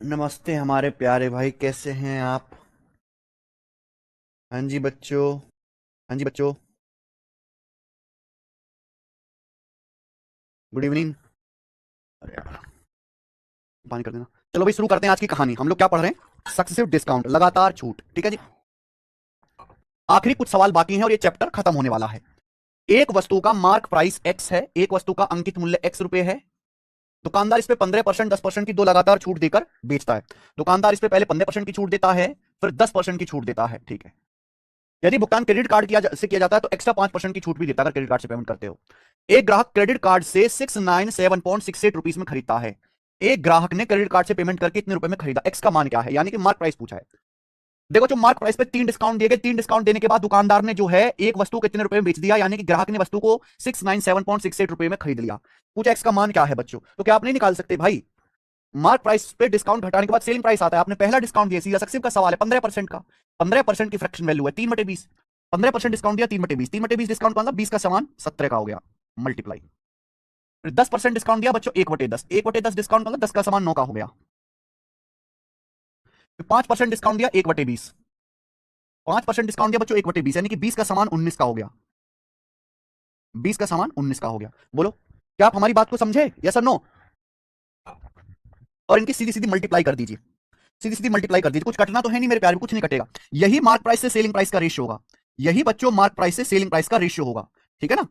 नमस्ते हमारे प्यारे भाई, कैसे हैं आप? हाँ जी बच्चों। हाँ जी बच्चों। Good evening. अरे यार, पानी कर देना। चलो भाई, शुरू करते हैं आज की कहानी। हम लोग क्या पढ़ रहे हैं? सक्सेसिव डिस्काउंट, लगातार छूट। ठीक है जी। आखिरी कुछ सवाल बाकी हैं और ये चैप्टर खत्म होने वाला है। एक वस्तु का मार्क प्राइस एक्स है, एक वस्तु का अंकित मूल्य एक्स रुपए है। दुकानदार इस पे 15%, 10% की दो लगातार छूट देकर बेचता है। दुकानदार इस पे पहले 15% की छूट देता है, फिर 10% की छूट देता है। ठीक है। यदि भुगतान क्रेडिट कार्ड से किया जाता है तो एक्स्ट्रा 5% की छूट भी देता है अगर क्रेडिट कार्ड से पेमेंट करते हो। एक ग्राहक क्रेडिट कार्ड से 697.68 रुपीज में खरीदता है। एक ग्राहक ने क्रेडिट कार्ड से पेमेंट करके इतने रुपए में खरीदा। एक्स का मान क्या है? यानी कि मार्क प्राइस पूछा है। देखो, जो मार्क प्राइस पे 3 डिस्काउंट दिए गए, 3 डिस्काउंट देने के बाद दुकानदार ने जो है एक वस्तु कितने रुपए में बेच दिया, यानी कि ग्राहक ने वस्तु को 697.68 रुपए में खरीद लिया। पूछा एक्स का मान क्या है बच्चों, तो क्या आप नहीं निकाल सकते भाई? मार्क प्राइस पे डिस्काउंट घटाने के बाद सेलिंग प्राइस आता है। आपने पहला डिस्काउंट दिया, सीधा सक्सेसिव का सवाल है, 15% का। 15% की फ्रैक्शन वैल्यू है 3/20। 15% डिस्काउंट दिया, 3/20। 3/20 डिस्काउंट का मतलब 20 का सामान 17 का हो गया, मल्टीप्लाई। फिर 10% डिस्काउंट दिया बच्चों, 1/10। 1/10 डिस्काउंट का मतलब 10 का सामान 9 का हो गया। फिर 5% डिस्काउंट दिया, 1/20। 5% डिस्काउंट दिया बच्चों, 1/20, यानी कि 20 का सामान 19 का हो गया। 20 का सामान 19 का हो गया। बोलो, क्या आप हमारी बात को समझे? यस और नो? और इनकी सीधी सीधी मल्टीप्लाई कर दीजिए। सीधी सीधी मल्टीप्लाई कर दीजिए, कुछ कटना तो है नहीं मेरे प्यारे, कुछ नहीं कटेगा। यही मार्क प्राइस से सेलिंग प्राइस का रेशियो होगा। यही बच्चों मार्क प्राइस से सेलिंग प्राइस का रेशियो होगा। ठीक है ना?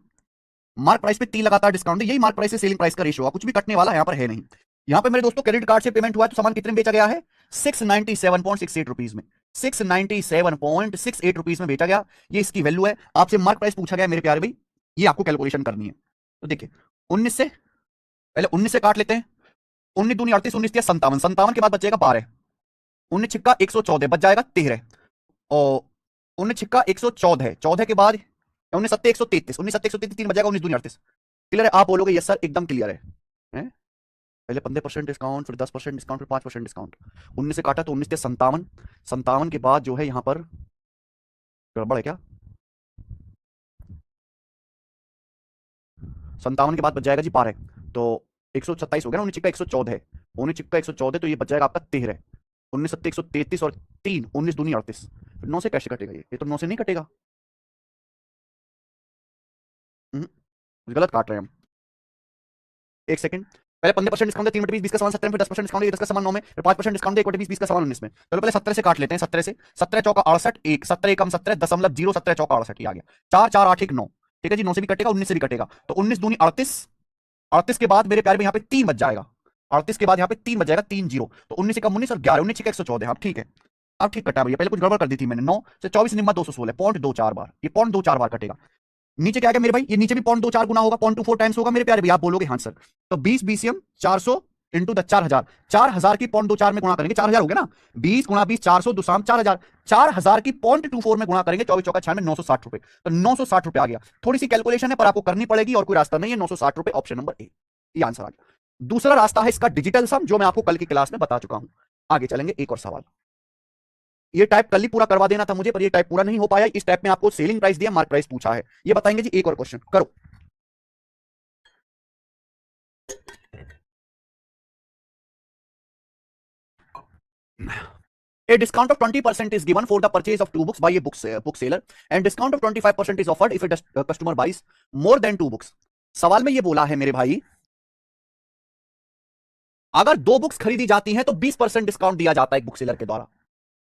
मार्क प्राइस पे 3 लगातार डिस्काउंट है, यही मार्क प्राइस से सेलिंग प्राइस का रेशियो होगा। कुछ भी कटने वाला यहां पर है नहीं। यहां पे मेरे दोस्तों क्रेडिट कार्ड से पेमेंट हुआ है तो सामान कितने में बेचा गया है? 697.68 रुपीज में। 697.68 रुपीज में बेचा गया। ये इसकी वैल्यू है। आपसे मार्क प्राइस पूछा गया मेरे प्यारे भाई, ये आपको कैलकुलेशन करनी है। तो देखिए, 19 से, पहले 19 से काट लेते हैं। 19 दूनी 38, 19 या 57, 57 के बाद बचेगा 12। 19 छिक्का 114, बच जाएगा 13। और 19 छिक्का 114, 14 के बाद 19 सत्ते 133, 19 सत्ते 133, 3 बचेगा 19 दूनी 38। क्लियर है? आप बोलोगे यस सर, एकदम क्लियर है। हैं? पहले 15% डिस्काउंट, फिर 10% डिस्काउंट, फिर 5% डिस्काउंट। 19 से काटा तो 19 थे 57। 57 के बाद जो है यहां पर गड़बड़ है क्या? 57 के बाद बच जाएगा जी 12। तो 127 हो गया ना। 19 छिक्का 114 है, 19 छिक्का 114, तो ये बच जाएगा आपका 13। 19 सत्ते 133 और 3 19 दूनी 38। फिर 9 से कैसे कटेगा? ये तो 9 से नहीं कटेगा। हम्म, गलत काट रहे हैं हम। एक सेकंड। पहले 15% डिस्काउंट है, 3/20, 20 का सामान 17 में, फिर 10% डिस्काउंट है, 10 का सामान 9 में, फिर 5% डिस्काउंट है, 1/20, 20 का सामान 19 में। चलो पहले 17 से काट लेते हैं। 17 से, 17 चौका 68, 1 17 एकम 17 दशमलव 0, 17 चौका 68, ये आ गया। 4 4 8 1 9। ठीक है जी, 9 से भी कटेगा, 19 से भी कटेगा, तो 19 दूनी 38। 38 के बाद मेरे प्यारे में यहाँ पे 3 बच जाएगा। 38 के बाद यहाँ पे 3 बच जाएगा, 3 0, तो 19 से कम 19 और 11, 19 का 114। हाँ ठीक है। अब ठीक कटा भैया, पहले कुछ गड़बड़ कर दी थी मैंने। 9 से 24 निम्मा 216, पॉइंट 2 4 बार, ये पॉइंट 2 4 बार कटेगा। नीचे क्या आ गया मेरे भाई? ये नीचे भी 0.24 गुना होगा, 0.24 टाइम्स होगा मेरे प्यारे भाई। आप बोलोगे हाँ सर। तो 20 बीसीएम 400 इंटू द 4000। 4000 की 0.24 में गुणा करेंगे, 4000 हो गया ना। 20 गुणा 20, 400 दुसाम 4000। 4000 की 0.24 में गुणा करेंगे, 24 चौका 96, 960 रुपए। तो 960 रुपए आ गया। थोड़ी सी कैलकुलेशन है पर आपको करनी पड़ेगी, और कोई रास्ता नहीं है। 960 रुपए, ऑप्शन नंबर ए, ये आंसर आ गया। दूसरा रास्ता है इसका डिजिटल सम, जो मैं आपको कल की क्लास में बता चुका हूं। आगे चलेंगे, एक और सवाल। ये टाइप कल ही पूरा करवा देना था मुझे, पर ये टाइप पूरा नहीं हो पाया। इस टाइप में आपको सेलिंग प्राइस दिया, मार्क प्राइस पूछा है। ये बताएंगे जी। एक और क्वेश्चन करो। A discount of 20% is given for the purchase of 2 books by a bookseller, and discount of 25% is offered if a customer buys more than 2 books. सवाल में ये बोला है मेरे भाई, अगर 2 बुक्स खरीदी जाती हैं तो 20% डिस्काउंट दिया जाता है एक बुक सेलर के द्वारा,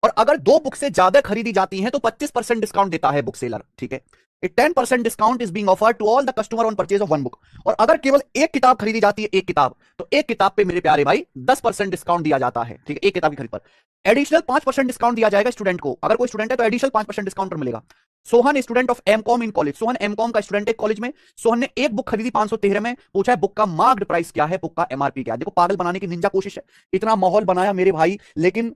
और अगर 2 बुक से ज्यादा खरीदी जाती हैं तो 25% डिस्काउंट देता है बुक सेलर। ठीक है। 10% discount is being offered to all the customer on purchase of 1 book. और अगर केवल एक किताब खरीदी जाती है, एक किताब, तो एक किताब पे मेरे प्यारे भाई 10% डिस्काउंट दिया जाता है। ठीक है, एक किताब की खरीद पर। एडिशनल 5% डिस्काउंट दिया जाएगा स्टूडेंट को। अगर कोई स्टूडेंट है तो एडिशनल 5% डिस्काउंट पर मिलेगा। Sohan student of MCom in college, Sohan MCom का स्टूडेंट है कॉलेज में। सोहन ने एक बुक खरीदी 513 में। पूछा है बुक का मार्क्ड प्राइस क्या है, बुक का एमआरपी क्या है। देखो, पागल बनाने की निंजा कोशिश है। इतना माहौल बनाया मेरे भाई, लेकिन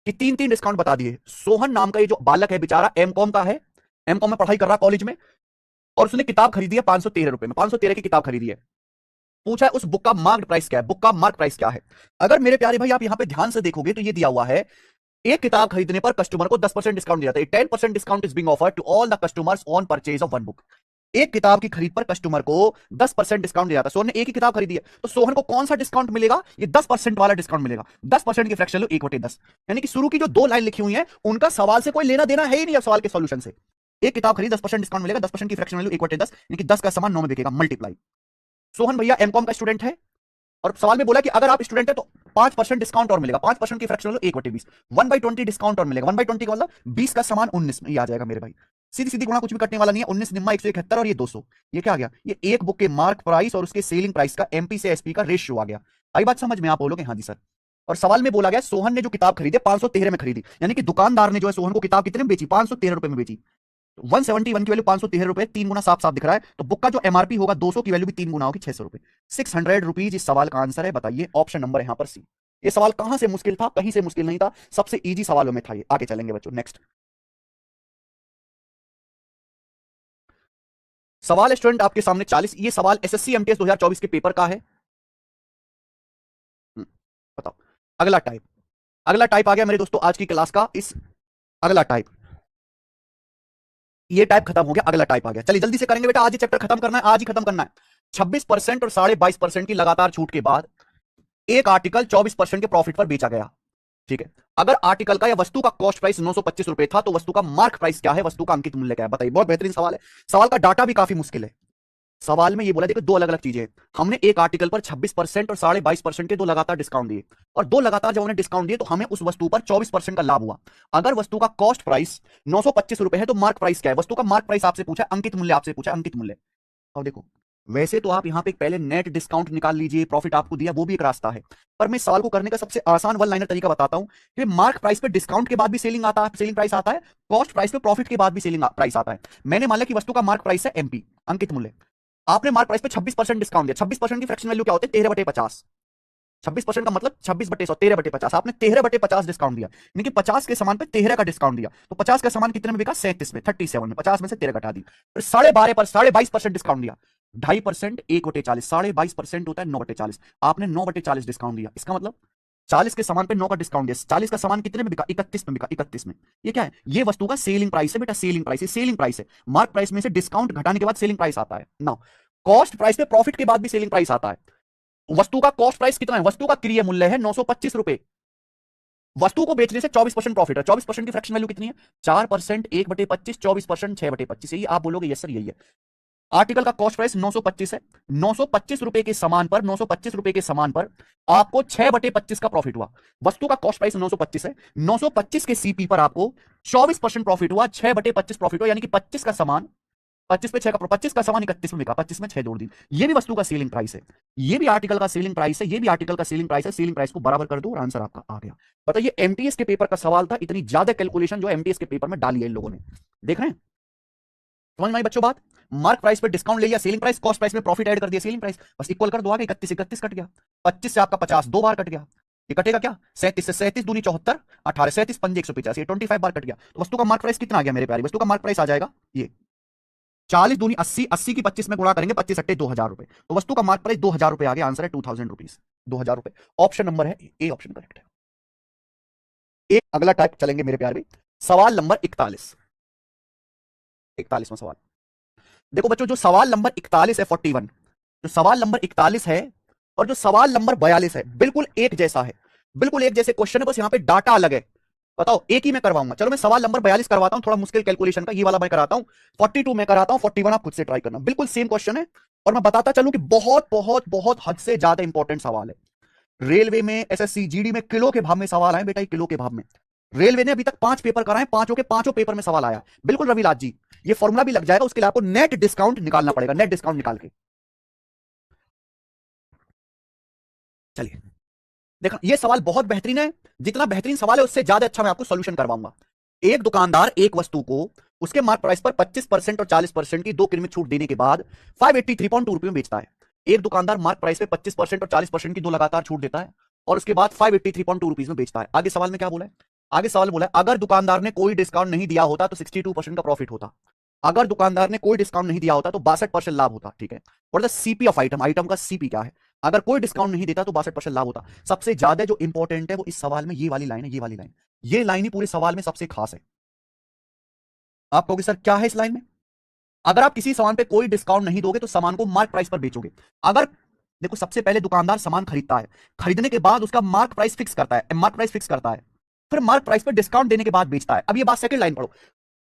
कि 3 3 डिस्काउंट बता दिए। सोहन नाम का ये जो बालक है बेचारा, एमकॉम का है, एमकॉम में पढ़ाई कर रहा कॉलेज में, और उसने किताब खरीदी है 513 रुपए में, 513 की किताब खरीदी है। पूछा है उस बुक का मार्क प्राइस क्या है, बुक का मार्क प्राइस क्या है। अगर मेरे प्यारे भाई आप यहां पे ध्यान से देखोगे तो ये दिया हुआ है, एक किताब खरीदने पर कस्टमर को 10% डिस्काउंट दिया जाता है। 10% discount is being offered to all the customers on purchase of 1 book. एक किताब की खरीद पर कस्टमर को 10% डिस्काउंट दिया जाता है। सोहन ने एक ही किताब खरीदी है, तो सोहन को कौन सा डिस्काउंट मिलेगा? ये 10% वाला डिस्काउंट मिलेगा। 10% की फ्रैक्शन वैल्यू 1/10, यानी कि शुरू की जो दो लाइन लिखी हुई है उनका सवाल से कोई लेना देना है ही नहीं। अब सवाल के सॉल्यूशन से एक किताब खरीद 10% डिस्काउंट मिलेगा, 10% की फ्रैक्शन वैल्यू 1/10, यानी कि 10 का सामान 9 में बिकेगा, मल्टीप्लाई। सोहन भैया एमकॉम का स्टूडेंट है और सवाल में बोला कि अगर आप स्टूडेंट है तो 5% डिस्काउंट और मिलेगा, 5% की फ्रैक्शन वैल्यू 1/20, 1/20 डिस्काउंट और मिलेगा। 1/20 का मतलब 20 का सामान 19 में ही आ जाएगा मेरे भाई। सीधी सीधी गुणा, कुछ भी कटने वाला नहीं है। 19 निम्मा 171 और ये 200, ये क्या आ गया? ये एक बुक के मार्क प्राइस और उसके सेलिंग प्राइस का एमपी से एसपी का रेशियो आ गया। आई बात समझ में? आप बोलोगे हाँ जी सर। और सवाल में बोला गया सोहन ने जो किताब खरीदी 513 में खरीदी, यानी कि दुकानदार ने जो है सोहन को किताब कितने में बेची? 513 रुपए में बेची। 171 की वैल्यू 513 रुपए, 3 गुना साफ साफ दिख रहा है, तो बुक का जो एमआरपी होगा 200 की वैल्यू भी 3 गुना होगी, 600 रुपए। 600 रुपीज इस सवाल का आंसर है। बताइए ऑप्शन नंबर यहां पर सी। ये सवाल कहां से मुश्किल था? कहीं से मुश्किल नहीं था, सबसे इजी सवालों में था ये। आगे चलेंगे बच्चों, नेक्स्ट सवाल स्टूडेंट आपके सामने 40। ये सवाल एसएससी एमटीएस 2024 के पेपर का है। हम्म, बताओ। अगला टाइप, अगला टाइप आ गया मेरे दोस्तों आज की क्लास का। इस अगला टाइप, ये टाइप खत्म हो गया, अगला टाइप आ गया। चलिए जल्दी से करेंगे बेटा, आज ही चैप्टर खत्म करना है, आज ही खत्म करना है। 26% और 22.5% की लगातार छूट के बाद एक आर्टिकल 24% के प्रॉफिट पर बेचा गया। ठीक है, अगर आर्टिकल का या वस्तु का कॉस्ट प्राइस 925 रुपए था तो वस्तु का मार्क प्राइस क्या है, वस्तु का अंकित मूल्य क्या है? बताइए, बहुत बेहतरीन सवाल है। सवाल का डाटा भी काफी मुश्किल है। सवाल में ये बोला, देखो दो अलग अलग चीजें हैं। हमने एक आर्टिकल पर 26% और 22.5% के दो लगातार डिस्काउंट दिए, और दो लगातार जब उन्हें डिस्काउंट दिए तो हमें उस वस्तु पर 24% का लाभ हुआ। अगर वस्तु का कॉस्ट प्राइस 925 रुपए है तो मार्क प्राइस क्या है? वस्तु का मार्क प्राइस आपसे पूछा, अंकित मूल्य आपसे पूछा, अंकित मूल्य। और देखो, वैसे तो आप यहां पे पहले नेट डिस्काउंट निकाल लीजिए, प्रॉफिट आपको दिया, वो भी एक रास्ता है। पर मैं सवाल को करने का सबसे आसान वन लाइनर तरीका बताता हूं कि मार्क प्राइस पे डिस्काउंट के बाद भी सेलिंग आता है, सेलिंग प्राइस आता है, कॉस्ट प्राइस पे प्रॉफिट के बाद भी सेलिंग प्राइस आता है। मैंने मान लिया कि वस्तु का मार्क प्राइस है एमपी, अंकित मूल्य। आपने मार्क प्राइस पे 26% डिस्काउंट दिया। 26% की फ्रैक्शन वैल्यू क्या होती है? 13/50। 26% का मतलब 26/100, 13/50। आपने 13/50 डिस्काउंट दिया, यानी कि 50 के सामान पे 13 का डिस्काउंट दिया, तो 50 का सामान कितने में बिका? 37 में, 37 में। 50 में से 13 घटा दी, फिर 12.5 पर 22.5% डिस्काउंट दिया। 2.5% 1/40, 22.5% होता है 9/40। आपने 9/40 डिस्काउंट दिया, इसका मतलब 40 के सामान पे 9 का डिस्काउंट दिया। 40 का सामान कितने में बिका? 31 में बिका, 31 में। ये क्या है? ये वस्तु का सेलिंग प्राइस है बेटा, सेलिंग प्राइस है, सेलिंग प्राइस है। मार्क प्राइस में से डिस्काउंट घटाने के बाद सेलिंग प्राइस आता है ना। कॉस्ट प्राइस पे प्रॉफिट के बाद भी सेलिंग प्राइस आता है। वस्तु का कॉस्ट प्राइस कितना है? वस्तु का क्रय मूल्य है 925 रुपए। वस्तु को बेचने से 24% प्रॉफिट है। 24% की फ्रैक्शन वैल्यू कितनी है? 4%, 1/25, 24%, 6/25। यही आप बोलोगे यस सर यही है। आर्टिकल का कॉस्ट प्राइस 925 है। 925 रुपए के सामान पर, 925 रुपए के सामान पर आपको 6/25 का प्रॉफिट हुआ। वस्तु का कॉस्ट प्राइस 925 है, 925 के सीपी पर आपको 24% प्रॉफिट हुआ, 6/25 प्रॉफिट हुआ, यानी कि 25 का सामान, 25 पे 6 का 25 का सामान 31 में बिका, 25 में 6 जोड़ दी। ये भी वस्तु का सेलिंग प्राइस है, ये भी आर्टिकल का सेलिंग प्राइस है, ये भी आर्टिकल का सेलिंग प्राइस है। सेलिंग प्राइस को बराबर कर दो और आंसर आपका आ गया। बताइए एमटीएस के पेपर का सवाल था, इतनी ज्यादा कैलकुलेशन जो एमटीएस के पेपर में डाली है इन लोगों ने। देख रहे हैं? समझ में आई बच्चों बात? मार्क प्राइस पे डिस्काउंट ले लिया, सेलिंग प्राइस, कॉस्ट प्राइस में प्रॉफिट ऐड कर दिया, सेलिंग प्राइस, बस इक्वल कर दो। आगे 31 31 कट गया, 25 से आपका 50 दो बार कट गया, ये कटेगा क्या? 37 से 37 दूनी 74, 18, 37 पंजे 150, ये 25 बार कट गया। तो वस्तु का मार्क प्राइस कितना आ गया मेरे प्यारे? वस्तु का मार्क प्राइस आ जाएगा ये 40 दूनी 80, 80 की 25 में गुणा करेंगे, 25 अट्टे 2000 रुपए। तो वस्तु का मार्क प्राइस 2000 रुपए आ गया। आंसर है 2000 रुपीज, 2000 रुपए। ऑप्शन नंबर है ए, ऑप्शन करेक्ट है। एक अगला टाइप चलेंगे मेरे प्यारे। सवाल नंबर 41, 41वां सवाल। देखो बच्चों, जो सवाल नंबर 41 है 41, जो सवाल नंबर 41 है और जो सवाल नंबर 42 है, बिल्कुल एक जैसा है, बिल्कुल एक जैसे क्वेश्चन है, बस यहां पे डाटा अलग है। बताओ एक ही मैं करवाऊंगा। चलो मैं सवाल नंबर 42 करवाता हूं, थोड़ा मुश्किल कैलकुलेशन का, ये वाला मैं कराता हूं। 42 मैं कराता हूं, 41 आप खुद से ट्राई करना। बिल्कुल सेम क्वेश्चन है, और मैं बताता चलूं कि बहुत बहुत बहुत हद से ज्यादा इंपॉर्टेंट सवाल है। रेलवे में, एसएससी जीडी में किलो के भाव में सवाल आए बेटा, किलो के भाव में। रेलवे ने अभी तक 5 पेपर कराए, पांचों के पांचों पेपर में सवाल आया। बिल्कुल रविलाल जी, ये फॉर्मूला भी लग जाएगा, उसके लिए आपको नेट डिस्काउंट निकालना पड़ेगा, नेट डिस्काउंट निकाल के। चलिए देखो, ये सवाल बहुत बेहतरीन है, जितना बेहतरीन सवाल है उससे ज्यादा अच्छा मैं आपको सॉल्यूशन करवाऊंगा। एक दुकानदार एक वस्तु को उसके मार्क प्राइस पर 25% और 40% की दो किलोमीटर छूट देने के बाद 583.2 रुपए में बेचता है। एक दुकानदार मार्क प्राइस पे 25% और 40% की दो लगातार छूट देता है और उसके बाद 583.2 रुपीज में बेचता है। आगे सवाल में क्या बोला है? आगे सवाल बोला है, अगर दुकानदार ने कोई डिस्काउंट नहीं दिया होता तो 62% का प्रॉफिट होता। अगर दुकानदार ने कोई डिस्काउंट नहीं दिया होता तो 62% लाभ होता। ठीक है, और the CP of item, item का सीपी क्या है? अगर कोई डिस्काउंट नहीं देता तो 62% लाभ होता। सबसे ज्यादा जो इंपॉर्टेंट है वो इस सवाल में ये वाली लाइन है, ये वाली लाइन, ये लाइन ही पूरे सवाल में सबसे खास है। आप कहोगे सर क्या है इस लाइन में? अगर आप किसी सामान पे कोई डिस्काउंट नहीं दोगे तो सामान को मार्क प्राइस पर बेचोगे। अगर देखो, सबसे पहले दुकानदार सामान खरीदता है, खरीदने के बाद उसका मार्क प्राइस फिक्स करता है, मार्क प्राइस फिक्स करता है, फिर मार्क प्राइस पर डिस्काउंट देने के बाद बेचता है। अब ये बात सेकंड लाइन पढ़ो।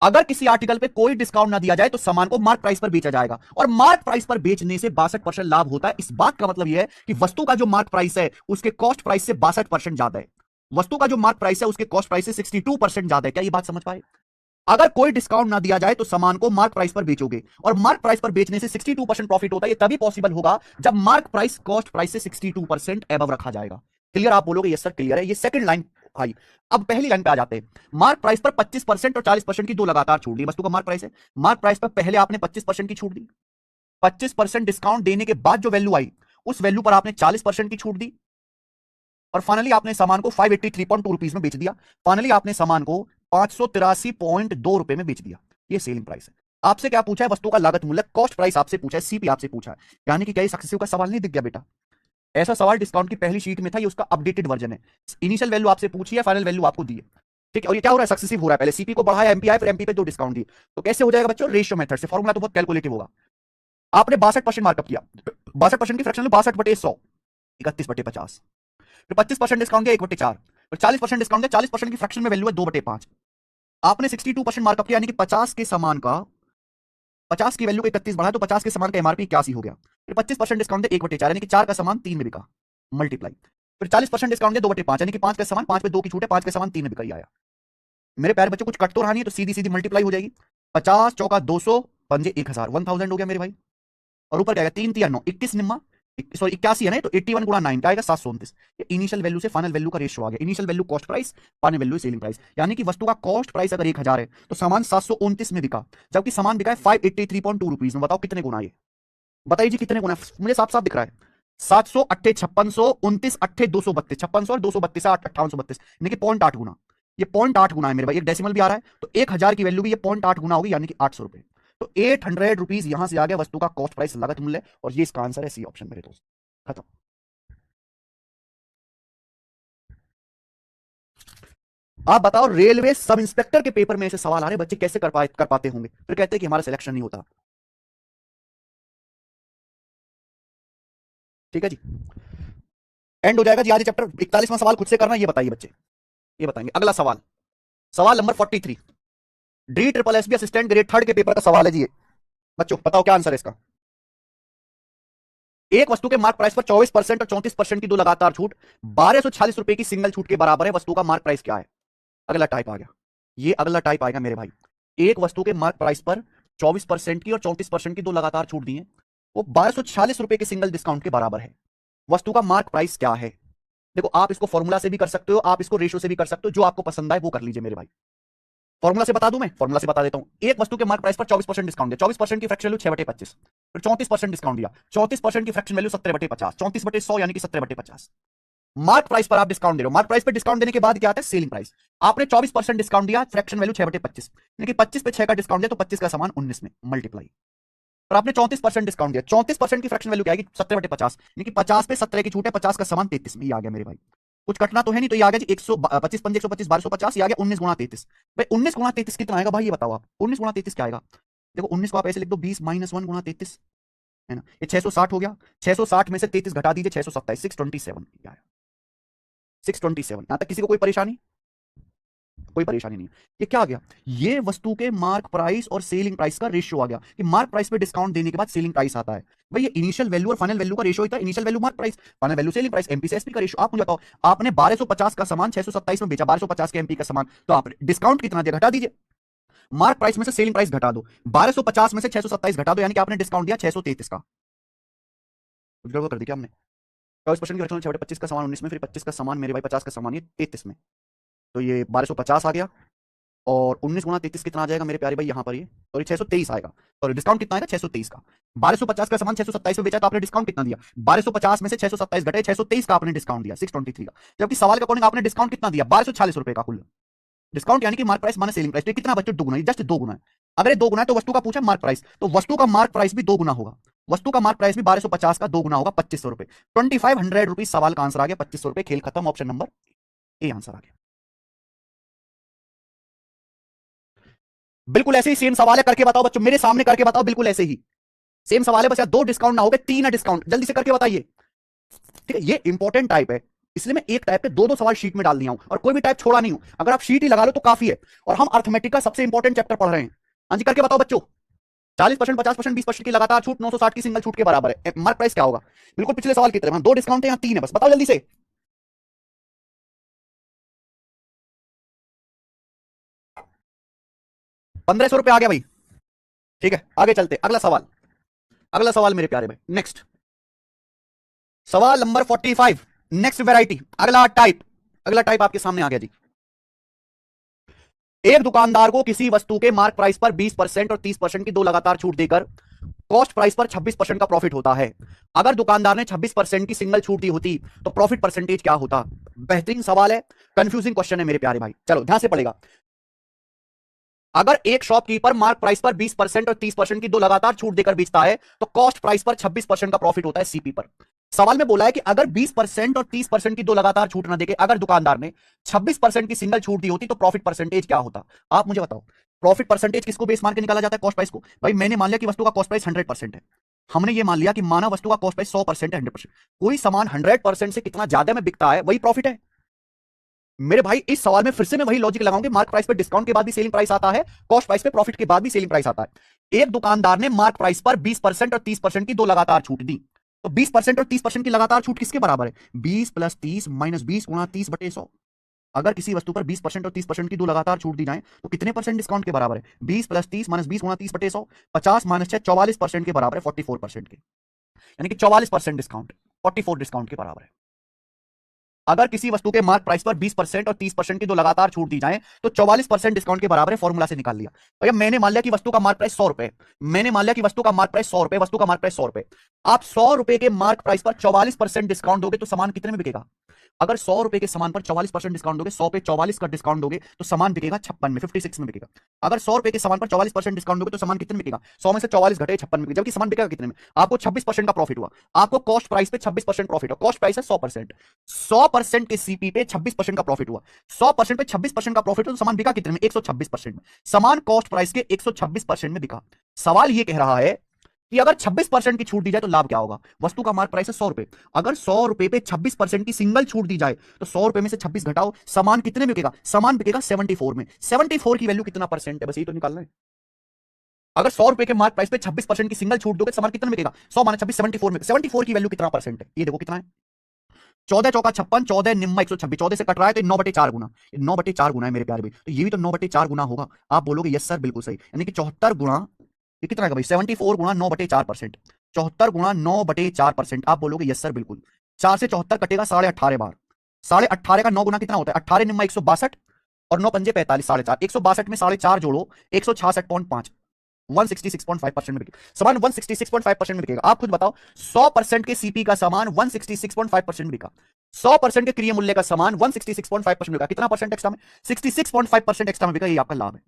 अगर किसी आर्टिकल पे कोई डिस्काउंट ना दिया जाए तो सामान को मार्क प्राइस पर बेचा जाएगा, और मार्क प्राइस पर बेचने से 62% लाभ होता है। इस बात का मतलब यह है कि वस्तु का जो मार्क प्राइस है उसके कॉस्ट प्राइस से 62% ज्यादा है। वस्तु का जो मार्क प्राइस है उसके कॉस्ट प्राइस से 62% ज्यादा है। क्या ये बात समझ पाए? अगर कोई डिस्काउंट ना दिया जाए तो सामान को मार्क प्राइस पर बेचोगे, और मार्क प्राइस पर बेचने से 62% प्रॉफिट होता है। ये तभी पॉसिबल होगा जब मार्क प्राइस कॉस्ट प्राइस से 62% एबव रखा जाएगा। क्लियर? आप बोलोगे यस सर क्लियर है। ये सेकंड लाइन आई। अब पहली लाइन पे आ जाते हैं। मार्क प्राइस पर 25% और 40% की दो लगातार छूट दी। वस्तु का मार्क प्राइस है, मार्क प्राइस पर पहले आपने 25% की छूट दी, 25% डिस्काउंट देने के बाद जो वैल्यू आई उस वैल्यू पर आपने 40% की छूट दी, और फाइनली आपने सामान को 583.2 रुपीज में बेच दिया। फाइनली आपने सामान को 583.2 रुपए में बेच दिया। ये सेलिंग प्राइस है। आपसे क्या पूछा है? वस्तु का लागत मूल्य, कॉस्ट प्राइस आपसे पूछा है, सीपी आपसे पूछा है। यानी कि क्या ये सक्सेसिव का सवाल नहीं दिख गया बेटा? ऐसा सवाल डिस्काउंट की पहली शीट में था, ये उसका अपडेटेड वर्जन है। इनिशियल वैल्यू आपसे पूछी है, फाइनल वैल्यू आपको दी है। ठीक है, और ये क्या हो रहा है? सक्सेसिव हो रहा है। पहले सीपी को बढ़ाया, एमपी आया, फिर एमपी पे दो डिस्काउंट दिए। तो कैसे हो जाएगा बच्चों? रेशियो मेथड से। फॉर्मुला तो बहुत कैलकुलेटिव होगा। आपने 62% मार्कअप किया, 62% की फ्रैक्शन 62/100, 31/50। फिर 25% डिस्काउंट दिया, 1/4। फिर 40% डिस्काउंट दिया, 40% की फ्रैक्शन में वैल्यू है 2/5। आपने 62% मार्कअप किया, यानी कि 50 के सामान का, 50 की वैल्यू को 31 बढ़ा तो 50 के सामान का एमआरपी 81 हो गया। फिर 25% डिस्काउंट दिया, 1/4, यानी कि 4 का सामान 3 में बिका, मल्टीप्लाई। फिर 40% डिस्काउंट दिया, 2/5, यानी कि 5 का सामान, 5 पे 2 की छूट है, 5 के सामान 3 में बिका ही आया। मेरे प्यारे बच्चों, कुछ कट तो रहा नहीं है, तो सीधी सीधी मल्टीप्लाई हो जाएगी। 50 चौका 200, पंजे 1000, 1000 हो गया मेरे भाई। और ऊपर क्या है? 3 3 9, 21 निम्मा, सॉरी 81 है ना, तो 81 गुणा 9 क्या आएगा? 729। ये इनिशियल वैल्यू से फाइनल वैल्यू का रेशियो आ गया। Initial value cost price, final value selling price. यानी कि वस्तु का कॉस्ट प्राइस अगर 1000 है तो सामान 729 में बिका, जबकि सामान बिका है 583.2 रुपीज में। बताओ कितने गुना? ये बताइए जी कितने गुना? मुझे साफ साफ दिख रहा है। 700 अट्ठे 5600, 29 अट्ठे 232, 5600 और 232 5832, यानी कि 0.8 गुना। ये 0.8 गुना है मेरे भाई। एक डेसिमल भी आ रहा है, तो 1000 की वैल्यू भी ये 0.8 गुना होगी, यानी कि 800 रुपए। तो 800 रुपीज यहां से आ गया वस्तु का कॉस्ट प्राइस, लागत मूल्य, और ये इसका आंसर है सी ऑप्शन मेरे दोस्त। खत्म। आप बताओ, रेलवे सब इंस्पेक्टर के पेपर में ऐसे सवाल आ रहे, बच्चे कैसे कर पाते होंगे? फिर कहते हैं कि हमारा सिलेक्शन नहीं होता। ठीक है जी, एंड हो जाएगा जी आज चैप्टर। 41वां सवाल खुद से करना, ये बताइए बच्चे, ये बताएंगे। अगला सवाल, सवाल number 43, D triple S B assistant grade third के पेपर का सवाल है जी ये। बच्चों बताओ क्या आंसर है इसका? एक वस्तु के मार्क प्राइस पर 24% और 34% की दो लगातार छूट 1246 रुपए की सिंगल छूट के बराबर है। वस्तु का मार्क प्राइस क्या है? अगला टाइप आ गया, ये अगला टाइप आएगा मेरे भाई। एक वस्तु के मार्क प्राइस पर 24% की और 34% की दो लगातार छूट दी है, वो 1246 रुपए के सिंगल डिस्काउंट के बराबर है। वस्तु का मार्क प्राइस क्या है? देखो, आप इसको फॉर्मूला से भी कर सकते हो, आप इसको रेशो से भी कर सकते हो, जो आपको पसंद आए वो कर लीजिए मेरे भाई। फॉर्मूला से बता दूं? मैं फॉर्मूला से बता देता हूं। एक वस्तु के मार्क प्राइस पर 24% डिस्काउंट दिया, 24% की फ्रैक्शन वैल्यू 6/25। फिर 34% डिस्काउंट दिया, 34% की फ्रैक्शन वैल्यू 17/50, 34/100 यानी कि 17/50। मार्क प्राइस पर आप डिस्काउंट दे रहे हो। मार्क प्राइस पर डिस्काउंट देने के बाद क्या आता है? Selling price. आपने 24% डिस्काउंट दिया, फ्रैक्शन वैल्यू 6/25, यानी कि 25 पे 6 का डिस्काउंट दिया, तो 25 का सामान 19 में मल्टीप्लाई। और आपने 34% डिस्काउंट दिया, 34% की फ्रैक्शन वैल्यू क्या आएगी? 17/50, यानी कि 50 पे 17 की छूट है, 50 का सामान 33 में। ये आ गया मेरे भाई। कुछ कटना तो है नहीं, तो ये आ गया जी 125 पंजे 125, 1250, ये आ गया 19 गुणा 33। भाई 19 गुणा 33 कितना आएगा भाई? ये बताओ आप। 19 गुणा 33 क्या आएगा? देखो 19 को आप ऐसे लिख दो, 20 माइनस 1 गुणा 33, है ना? ये 660 हो गया। 660 में से 33 घटा दीजिए, 627, 627 क्या है? 627। यहां तक किसी को कोई परेशानी? कोई परेशानी नहीं। ये क्या आ गया? ये वस्तु के मार्क प्राइस और सेलिंग प्राइस का रेशियो आ गया, कि मार्क प्राइस पे डिस्काउंट देने के बाद सेलिंग प्राइस आता है। भाई ये इनिशियल वैल्यू और फाइनल वैल्यू का रेशियो होता है। Initial value mark price, final value selling price, MP से एसपी का रेशियो। आप मुझे बताओ, आपने 1250 का सामान 627 में बेचा, 1250 के एमपी का सामान, तो आप डिस्काउंट कितना दिया? घटा दीजिए। मार्क प्राइस में से सेलिंग प्राइस घटा दो, 1250 में से 627 घटा दो, यानी कि आपने डिस्काउंट दिया 633 का। गड़बड़ कर दी क्या हमने? 24% की रकम 25 का सामान 19 में, फिर 25 का सामान मेरे भाई 50 का सामान ये 33 में, तो ये 1250 आ गया। और 19 गुणा 33 कितना आ जाएगा मेरे प्यारे भाई? यहाँ पर ये सॉरी 623 आएगा। सॉरी डिस्काउंट कितना आएगा? 623 का। 1250 का सामान 627 में बेचा, तो आपने डिस्काउंट कितना दिया? 1250 में से 627 घटे, 623 का आपने डिस्काउंट दिया, 623 का। जबकि सवाल के अकॉर्डिंग आपने डिस्काउंट कितना दिया? 1246 रुपए का कुल डिस्काउंट, यानी कि मार्क प्राइस माने सेलिंग प्राइस। तो कितना बच्चों? दोगुना, जस्ट दो गुना है। अगर ये दो गुना है तो वस्तु का पूछा मार्क प्राइस, तो वस्तु का मार्क प्राइस भी दो गुना होगा। वस्तु का मार्क प्राइस भी 1250 का दो गुना होगा, 2500 रुपए। 2500 रुपीज सवाल का आंसर आ गया, 2500 रुपए। खेल खत्म, ऑप्शन नंबर ए आंसर आ गया। बिल्कुल ऐसे ही सेम सवाल है, करके बताओ बच्चों, मेरे सामने करके बताओ, बिल्कुल ऐसे ही सेम सवाल है, बस यार 2 डिस्काउंट ना हो गए, 3 है डिस्काउंट, जल्दी से करके बताइए। ठीक है, ये इंपॉर्टेंट टाइप है, इसलिए मैं एक टाइप के 2-2 सवाल शीट में डाल दिया हूं और कोई भी टाइप छोड़ा नहीं हूं। अगर आप शीट ही लगा लो तो काफी है, और हम अर्थमेटिक का सबसे इंपॉर्टेंट चैप्टर पढ़ रहे हैं। हाँ जी, करके बताओ बच्चों। 40%, 50%, 20% की लगातार छूट 960 की सिंगल छूट के बराबर है, मार्क प्राइस क्या होगा? बिल्कुल पिछले सवाल की तरह, हाँ 2 डिस्काउंट है, यहाँ 3 है, बस बताओ जल्दी से। 1500 रुपये आ गया भाई। ठीक है, आगे चलते, अगला सवाल। अगला सवाल मेरे प्यारे भाई, नेक्स्ट सवाल नंबर 45। नेक्स्ट वेराइटी, अगला टाइप। अगला टाइप आपके सामने आ गया जी। एक दुकानदार को किसी वस्तु के मार्क प्राइस पर 20% और 30% की 2 लगातार छूट देकर कॉस्ट प्राइस पर 26% का प्रॉफिट होता है। अगर दुकानदार ने 26% की सिंगल छूट दी होती तो प्रॉफिट परसेंटेज क्या होता? बेहतरीन सवाल है, कंफ्यूजिंग क्वेश्चन है मेरे प्यारे भाई, चलो ध्यान से पड़ेगा। अगर एक शॉपकीपर मार्क प्राइस पर 20% और 30% की 2 लगातार छूट देकर बेचता है तो कॉस्ट प्राइस पर 26% का प्रॉफिट होता है सीपी पर। सवाल में बोला है कि अगर 20% और 30% की 2 लगातार छूट ना देके अगर दुकानदार ने 26% की सिंगल छूट दी होती तो प्रॉफिट परसेंटेज क्या होता? आप मुझे बताओ। प्रॉफिट परसेंटेज किसको बेस मार के निकाला जाता है? कॉस्ट प्राइस को। भाई मैंने मान लिया कि वस्तु का कॉस्ट प्राइस 100% है, हमने ये मान लिया कि माना वस्तु का कॉस्ट प्राइस 100% है, 100%। कोई सामान 100% से कितना ज्यादा में बिकता है वही प्रॉफिट है मेरे भाई। इस सवाल में फिर से मैं वही लॉजिक लगाऊंगी, मार्क प्राइस पे डिस्काउंट के बाद भी सेलिंग प्राइस आता है, कॉस्ट प्राइस पे प्रॉफिट के बाद भी सेलिंग प्राइस आता है। एक दुकानदार ने मार्क प्राइस पर 20% और 30% की 2 लगातार छूट दी, तो 20% और 30% की लगातार छूट किसके बराबर है? 20 प्लस 30 माइनस 20 गुणा 30/100। अगर किसी वस्तु पर 20% और 30% की 2 लगातार छूट दी जाए तो कितने परसेंट डिस्काउंट के बराबर है? 20 प्लस 30 माइनस 20 गुणा 30/100, 50 माइनस 6 44% के बराबर है, 44% के, यानी कि 44% डिस्काउंट 44 डिस्काउंट के बराबर है। अगर किसी वस्तु के मार्क प्राइस पर 20% और 30% की 2 लगातार छूट दी जाए तो 44% डिस्काउंट के बराबर है, फॉर्मूला से निकाल लिया। भैया मैंने मान लिया कि वस्तु का मार्क प्राइस 100 रुपए, मैंने मान लिया कि वस्तु का मार्क प्राइस 100 रुपए, वस्तु का मार्क प्राइस 100 रुपए। आप 100 रुपए के मार्क प्राइस पर 44% डिस्काउंट दोगे तो सामान कितने में बिकेगा? अगर 100 रुपए के सामान पर 44% डिस्काउंट दोगे, 100 पे 44 का डिस्काउंट दोगे तो सामान बिकेगा 56 में, 56 में बिकेगा। अगर 100 रुपए के सामान पर 44% डिस्काउंट दोगे तो सामान कितने में बिकेगा? 100 में से 44 घटे 56 में बिकेगा, जबकि सामान बिकेगा कितने में? आपको 26% का प्रॉफिट हुआ, आपको कॉस्ट प्राइस पे 26% प्रॉफिट हुआ, कॉस्ट प्राइस है 100%, 100% के सीपी पे 26% का प्रॉफिट हुआ, 100% पे 26% का प्रॉफिट हुआ तो सामान बिका कितने में? 126% में। सामान कॉस्ट प्राइस के 126% में बिका। सवाल ये कह रहा है कि अगर 26% की छूट दी जाए तो लाभ क्या होगा? वस्तु का मार्क प्राइस है 100 रुपए, अगर 100 रुपए पे 26% की सिंगल छूट दी जाए तो 100 रुपए में से 26 घटाओ, सामान कितने में बिकेगा? सामान बिकेगा 74 में। 74 की वैल्यू कितना परसेंट है, बस ये तो निकालना है। अगर 100 रुपए के मार्क प्राइस पे 26% की सिंगल छूट दोगे तो सामान कितने में बिकेगा? 100 माइनस 26, 74 में। 74 की वैल्यू कितना परसेंट है ये देखो कितना है? 14 चौका 56, 14 निम्मा 126, 14 से कट रहा है तो 9/4 गुना, 9/4 गुना है मेरे प्यारे भाई, तो ये भी तो 9/4 गुना होगा। आप बोलोगे यस सर बिल्कुल सही, यानी कि 74 गुना, ये कितना है भाई? 74 गुना 9/4%, 74 गुना 9/4%। आप बोलोगे यस सर बिल्कुल। 4 से 74 कटेगा 18.5 बार, 18.5 का 9 गुना कितना होता है? 18 निम्मा 162 और 9 पंजे 45, 4.5, 162 में 4.5 जोड़ो, 166.5, 166.5% में बिकेगा सामान, 166.5% में बिकेगा। आप खुद बताओ, 100% के सीपी का सामान 166.5% में बिका, 100% के क्रिय मूल्य का सामान 166.5% में बिका, कितना परसेंट एक्स्ट्रा में? 66.5% एक्स्ट्रा में बिका, ये आपका लाभ है।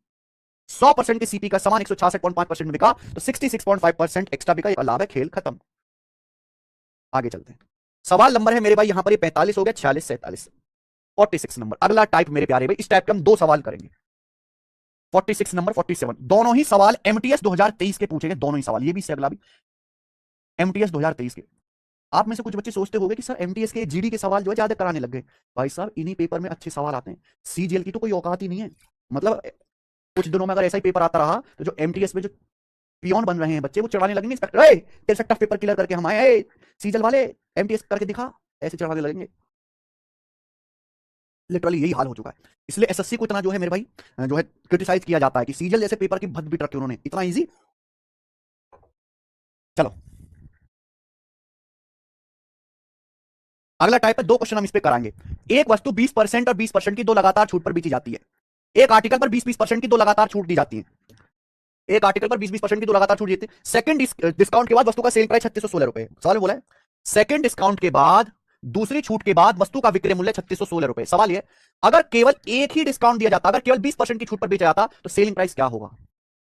100% के सीपी का सामान 166.5% में बिका तो 66.5% एक्स्ट्रा बिका, ये लाभ है, खेल खत्म। आगे चलते हैं, सवाल नंबर है मेरे भाई यहां पर ये 45 हो गया, 46, 47, 46 नंबर अगला टाइप मेरे प्यारे भाई। इस टाइप के हम 2 सवाल करेंगे। 46 नंबर 47, दोनों ही सवाल एमटीएस 2023 के पूछेंगे, दोनों ही सवाल, ये भी इससे अगला भी एमटीएस 2023 के। आप में से कुछ बच्चे सोचते होंगे कि सर एमटीएस के जीडी के सवाल जो है ज्यादा कराने लग गए। भाई साहब इन्हीं पेपर में अच्छे सवाल आते हैं, सीजीएल की तो कोई औकात ही नहीं है। मतलब कुछ दिनों में अगर ऐसा ही पेपर आता रहा तो जो एमटीएस में जो पियोन बन रहे हैं बच्चे वो चढ़ाने लगेंगे, इंस्पेक्टर तेरे से टफ पेपर क्लियर करके हम आए, सीजीएल वाले एमटीएस करके दिखा, ऐसे चढ़ाने लगेंगे। लिटरली यही हाल हो चुका है। इसलिए एसएससी को इतना जो है मेरे भाई जो है क्रिटिसाइज किया जाता है कि सीजीएल जैसे पेपर की भद बीट रखी उन्होंने, इतना इजी। चलो अगला टाइप है, 2 क्वेश्चन हम इस पे कराएंगे। एक वस्तु 20% और 20% की 2 लगातार छूट पर बेची जाती है। एक आर्टिकल पर 20-20% की 2 लगातार छूट दी जाती है, एक आर्टिकल पर 20-20% की 2 लगातार छूट देते हैं। सेकंड डिस्काउंट के बाद वस्तु का सेल प्राइस 3616 रुपए, सवाल में बोला है सेकंड डिस्काउंट के बाद दूसरी छूट के बाद वस्तु का विक्रय मूल्य 3616 रुपए। सवाल ये अगर केवल एक ही डिस्काउंट दिया जाता, अगर केवल 20% की छूट पर बेचा जाता तो सेलिंग प्राइस क्या होगा?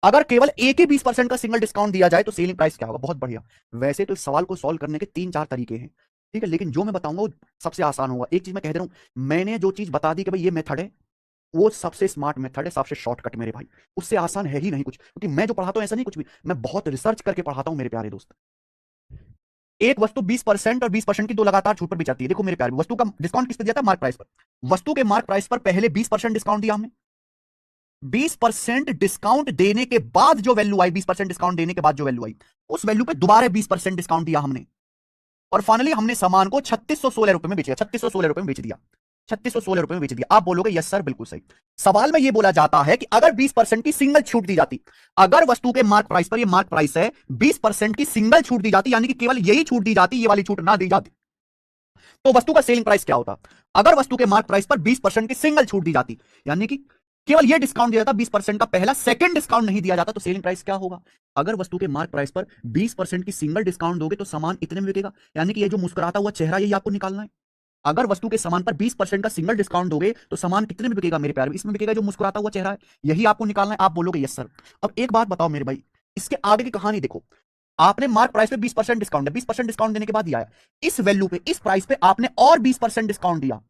अगर केवल एक ही 20% का सिंगल डिस्काउंट दिया जाए तो सेलिंग प्राइस क्या होगा? बहुत बढ़िया। वैसे तो इस सवाल को सॉल्व करने के 3-4 तरीके हैं, ठीक है, लेकिन जो मैं बताऊंगा वो सबसे आसान होगा। एक चीज मैं कह दे रहा हूं, मैंने जो चीज बता दी कि भाई ये मेथड है, वो सबसे स्मार्ट मेथड है, सबसे शॉर्टकट मेरे भाई, उससे आसान है ही नहीं कुछ, क्योंकि मैं जो पढ़ाता हूं ऐसा नहीं कुछ भी, मैं बहुत रिसर्च करके पढ़ाता हूं मेरे प्यारे दोस्त। एक वस्तु 20% और 20% की दो लगातार छूट पर बेची जाती है। देखो मेरे प्यारे, वस्तु का डिस्काउंट किस पे दिया था? मार्क प्राइस पर। वस्तु के मार्क प्राइस पर पहले 20% डिस्काउंट दिया हमने, 20% डिस्काउंट देने के बाद जो वैल्यू आई, 20% डिस्काउंट देने के बाद जो वैल्यू आई, उस वैल्यू पे दोबारा 20% डिस्काउंट दिया हमने, और फाइनली हमने सामान को 3616 रुपए में बेच दिया, 3616 रुपए में बेच दिया, 3616 रुपए में बेच दिया। आप बोलोगे यस सर बिल्कुल सही। सवाल में यह बोला जाता है कि अगर 20% की सिंगल छूट दी जाती, अगर वस्तु के मार्क प्राइस पर, ये मार्क प्राइस है, 20% की सिंगल छूट दी जाती, यानी कि केवल यही छूट दी जाती, ये वाली छूट ना दी जाती, तो वस्तु का सेलिंग प्राइस क्या होता? अगर वस्तु के मार्क प्राइस पर 20% की सिंगल छूट दी जाती, यानी कि केवल यह डिस्काउंट दिया जाता, 20% का पहला सेकंड डिस्काउंट नहीं दिया जाता, तो सेलिंग प्राइस क्या होगा? अगर वस्तु के मार्क प्राइस पर 20% की सिंगल डिस्काउंट दोगे तो सामान इतने में बिकेगा, यानी कि ये जो मुस्कुराता हुआ चेहरा, ये आपको निकालना है। अगर वस्तु के सामान पर 20% का सिंगल डिस्काउंट दोगे तो सामान कितने में बिकेगा मेरे प्यारे? इसमें बिकेगा जो मुस्कुराता हुआ चेहरा है, यही आपको निकालना है। आप बोलोगे यस सर। अब एक बात बताओ मेरे भाई, इसके आगे की कहानी देखो। आपने मार्क प्राइस पे 20% डिस्काउंट है, 20% डिस्काउंट देने के बाद दिया है, इस वैल्यू पे, इस प्राइस पे आपने और 20% डिस्काउंट दिया,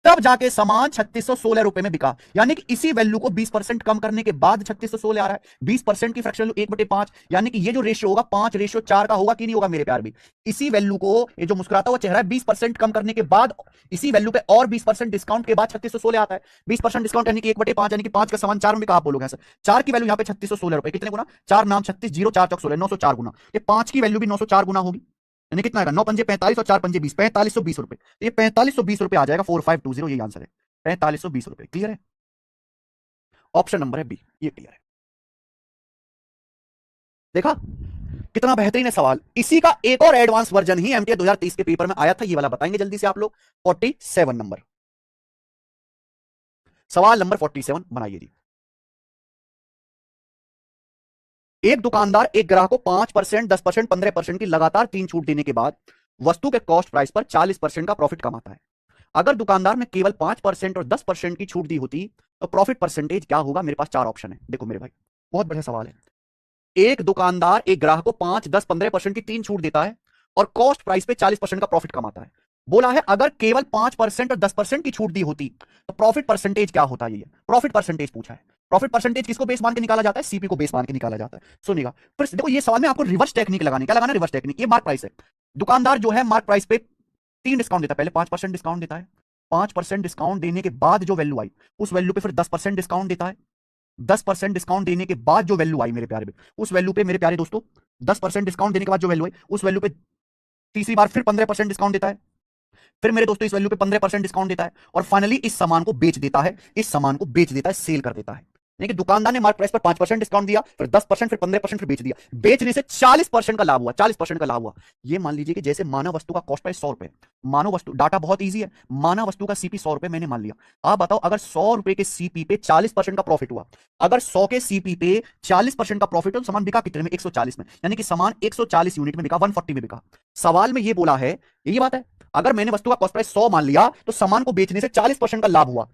तब जाके सामान 3616 रुपए में बिका, यानी कि इसी वैल्यू को 20% कम करने के बाद 3616 आ रहा है। 20% की फ्रैक्शन 1/5, यानी कि ये जो रेशियो होगा 5:4 का होगा कि नहीं होगा मेरे प्यार भी? इसी वैल्यू को, ये जो मुस्कुराता हुआ चेहरा है, 20% कम करने के बाद, इसी वैल्यू पे और 20% डिस्काउंट के बाद 3616 आता है। 20% डिस्काउंट यानी कि 1/5, यानी कि 5 का सामान 4 में, आप बोलोगे सर 4 की वैल्यू यहाँ पे 3616 रुपए, कितने गुना? 4 नाम 36, 0 4 चौक 16, 904 गुना। ये 5 की वैल्यू भी 904 गुना होगी, यानी कितना आएगा? 9 पंजे 45 और 4 पंजे 20, 4520 रुपए। ये 4520 रुपए आ जाएगा, 4520, यही आंसर है, 4520 रुपए। क्लियर है? ऑप्शन नंबर है बी, ये क्लियर है। देखा कितना बेहतरीन है सवाल। इसी का एक और एडवांस वर्जन ही एमटीए 2023 के पेपर में आया था, ये वाला बताएंगे जल्दी से आप लोग। 47 नंबर, सवाल नंबर 47 बनाइए जी। एक दुकानदार एक ग्राहक को 5%, 10%, 15% की लगातार 3 छूट देने के बाद वस्तु के कॉस्ट प्राइस पर 40% का प्रॉफिट कमाता है। अगर दुकानदार ने केवल 5% और 10% की छूट दी होती तो प्रॉफिट परसेंटेज क्या होगा? मेरे पास 4 ऑप्शन है। देखो मेरे भाई, बहुत बढ़िया सवाल है। एक दुकानदार एक ग्राहक को 5, 10, 15% की 3 छूट देता है और कॉस्ट प्राइस पे 40% का प्रॉफिट कमाता है। बोला है अगर केवल 5% और 10% की छूट दी होती तो प्रॉफिट परसेंटेज क्या होता? ये प्रॉफिट परसेंटेज पूछा है। प्रॉफिट परसेंटेज किसको बेस मान के निकाला जाता है? सीपी को बेस मान के निकाला जाता है। सुनिएगा फिर देखो, ये सवाल में आपको रिवर्स टेक्निक लगानी, क्या लगाना? Reverse technique. ये मार्क प्राइस है, दुकानदार जो है मार्क प्राइस पे 3 डिस्काउंट देता है, पहले 5% डिस्काउंट देता है, 5% डिस्काउंट देने के बाद जो वैल्यू आई, उस वैल्यू पे फिर 10% डिस्काउंट देता है, 10% डिस्काउंट देने के बाद जो वैल्यू आई मेरे प्यारे, उस वैल्यू पे मेरे प्यारे दोस्तों, 10% डिस्काउंट देने के बाद जो वैल्यू आई, उस वैल्यू पे तीसरी बार फिर 15% डिस्काउंट देता है, फिर मेरे दोस्तों इस वैल्यू पे 15% डिस्काउंट देता है, और फाइनली इस सामान को बेच देता है, इस सामान को बेच देता है, सेल कर देता है। यानी दुकानदार ने मार्क प्राइस पर 5% डिस्काउंट दिया, फिर 10%, फिर 15%, फिर बेच दिया, बेचने से 40% का लाभ हुआ, 40% का लाभ हुआ। ये मान लीजिए कि जैसे मानव वस्तु का कॉस्ट प्राइस 100 रुपए, मानव वस्तु, डाटा बहुत ईजी है, मानव वस्तु का सीपी 100 रुपए मैंने मान लिया। आप बताओ अगर 100 रुपए के सीपी पे 40% का प्रॉफिट हुआ, अगर 100 के सीपी पे 40% का प्रॉफिट हो तो सामान बिका कितने में? 140 में, यानी कि सामान 140 यूनिट में बिका, 140 में बिका। सवाल में ये बोला है, यही बात है, अगर मैंने वस्तु का कॉस्ट प्राइस 100 मान लिया तो सामान को बेचने से 40% का लाभ हुआ।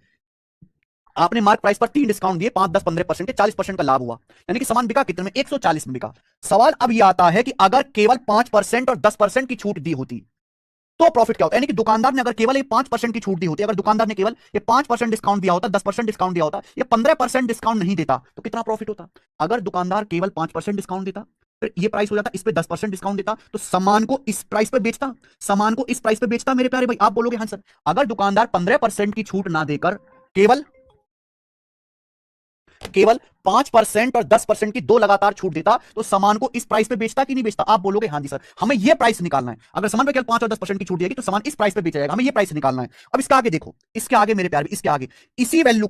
आपने मार्क प्राइस पर 3 डिस्काउंट दिए, 5, 10, 15% के, 40% का लाभ हुआ, यानी कि सामान बिका कितने में? 140 में बिका। सवाल अब यह आता है कि अगर केवल 5% और 10% की छूट दी होती तो प्रॉफिट क्या होता? यानी कि दुकानदार ने अगर केवल 5% की छूट दी होती, अगर दुकानदार ने केवल ये 5% डिस्काउंट दिया होता, 10% डिस्काउंट दिया होता, ये 15% डिस्काउंट नहीं देता, तो कितना प्रॉफिट होता? अगर दुकानदार केवल 5% डिस्काउंट देता, फिर ये प्राइस हो जाता, इस पे 10% डिस्काउंट देता, तो सामान को इस प्राइस पे बेचता, सामान को इस प्राइस पे बेचता मेरे प्यारे भाई। आप बोलोगे हाँ सर। अगर दुकानदार 15% की छूट ना देकर केवल 5% और 10% की दो लगातार छूट देता तो सामान को इस प्राइस पे बेचता कि नहीं बेचता? आप बोलोगे हाँ जी सर, हमें यह प्राइस निकालना है। अगर सामान पे केवल 5 और 10% की छूट देगी तो सामान इस प्राइस पे बेचा जाएगा, हमें यह प्राइस निकालना है। अब इसके आगे देखो, इसके आगे मेरे प्यारे, इसके आगे इसी वैल्यू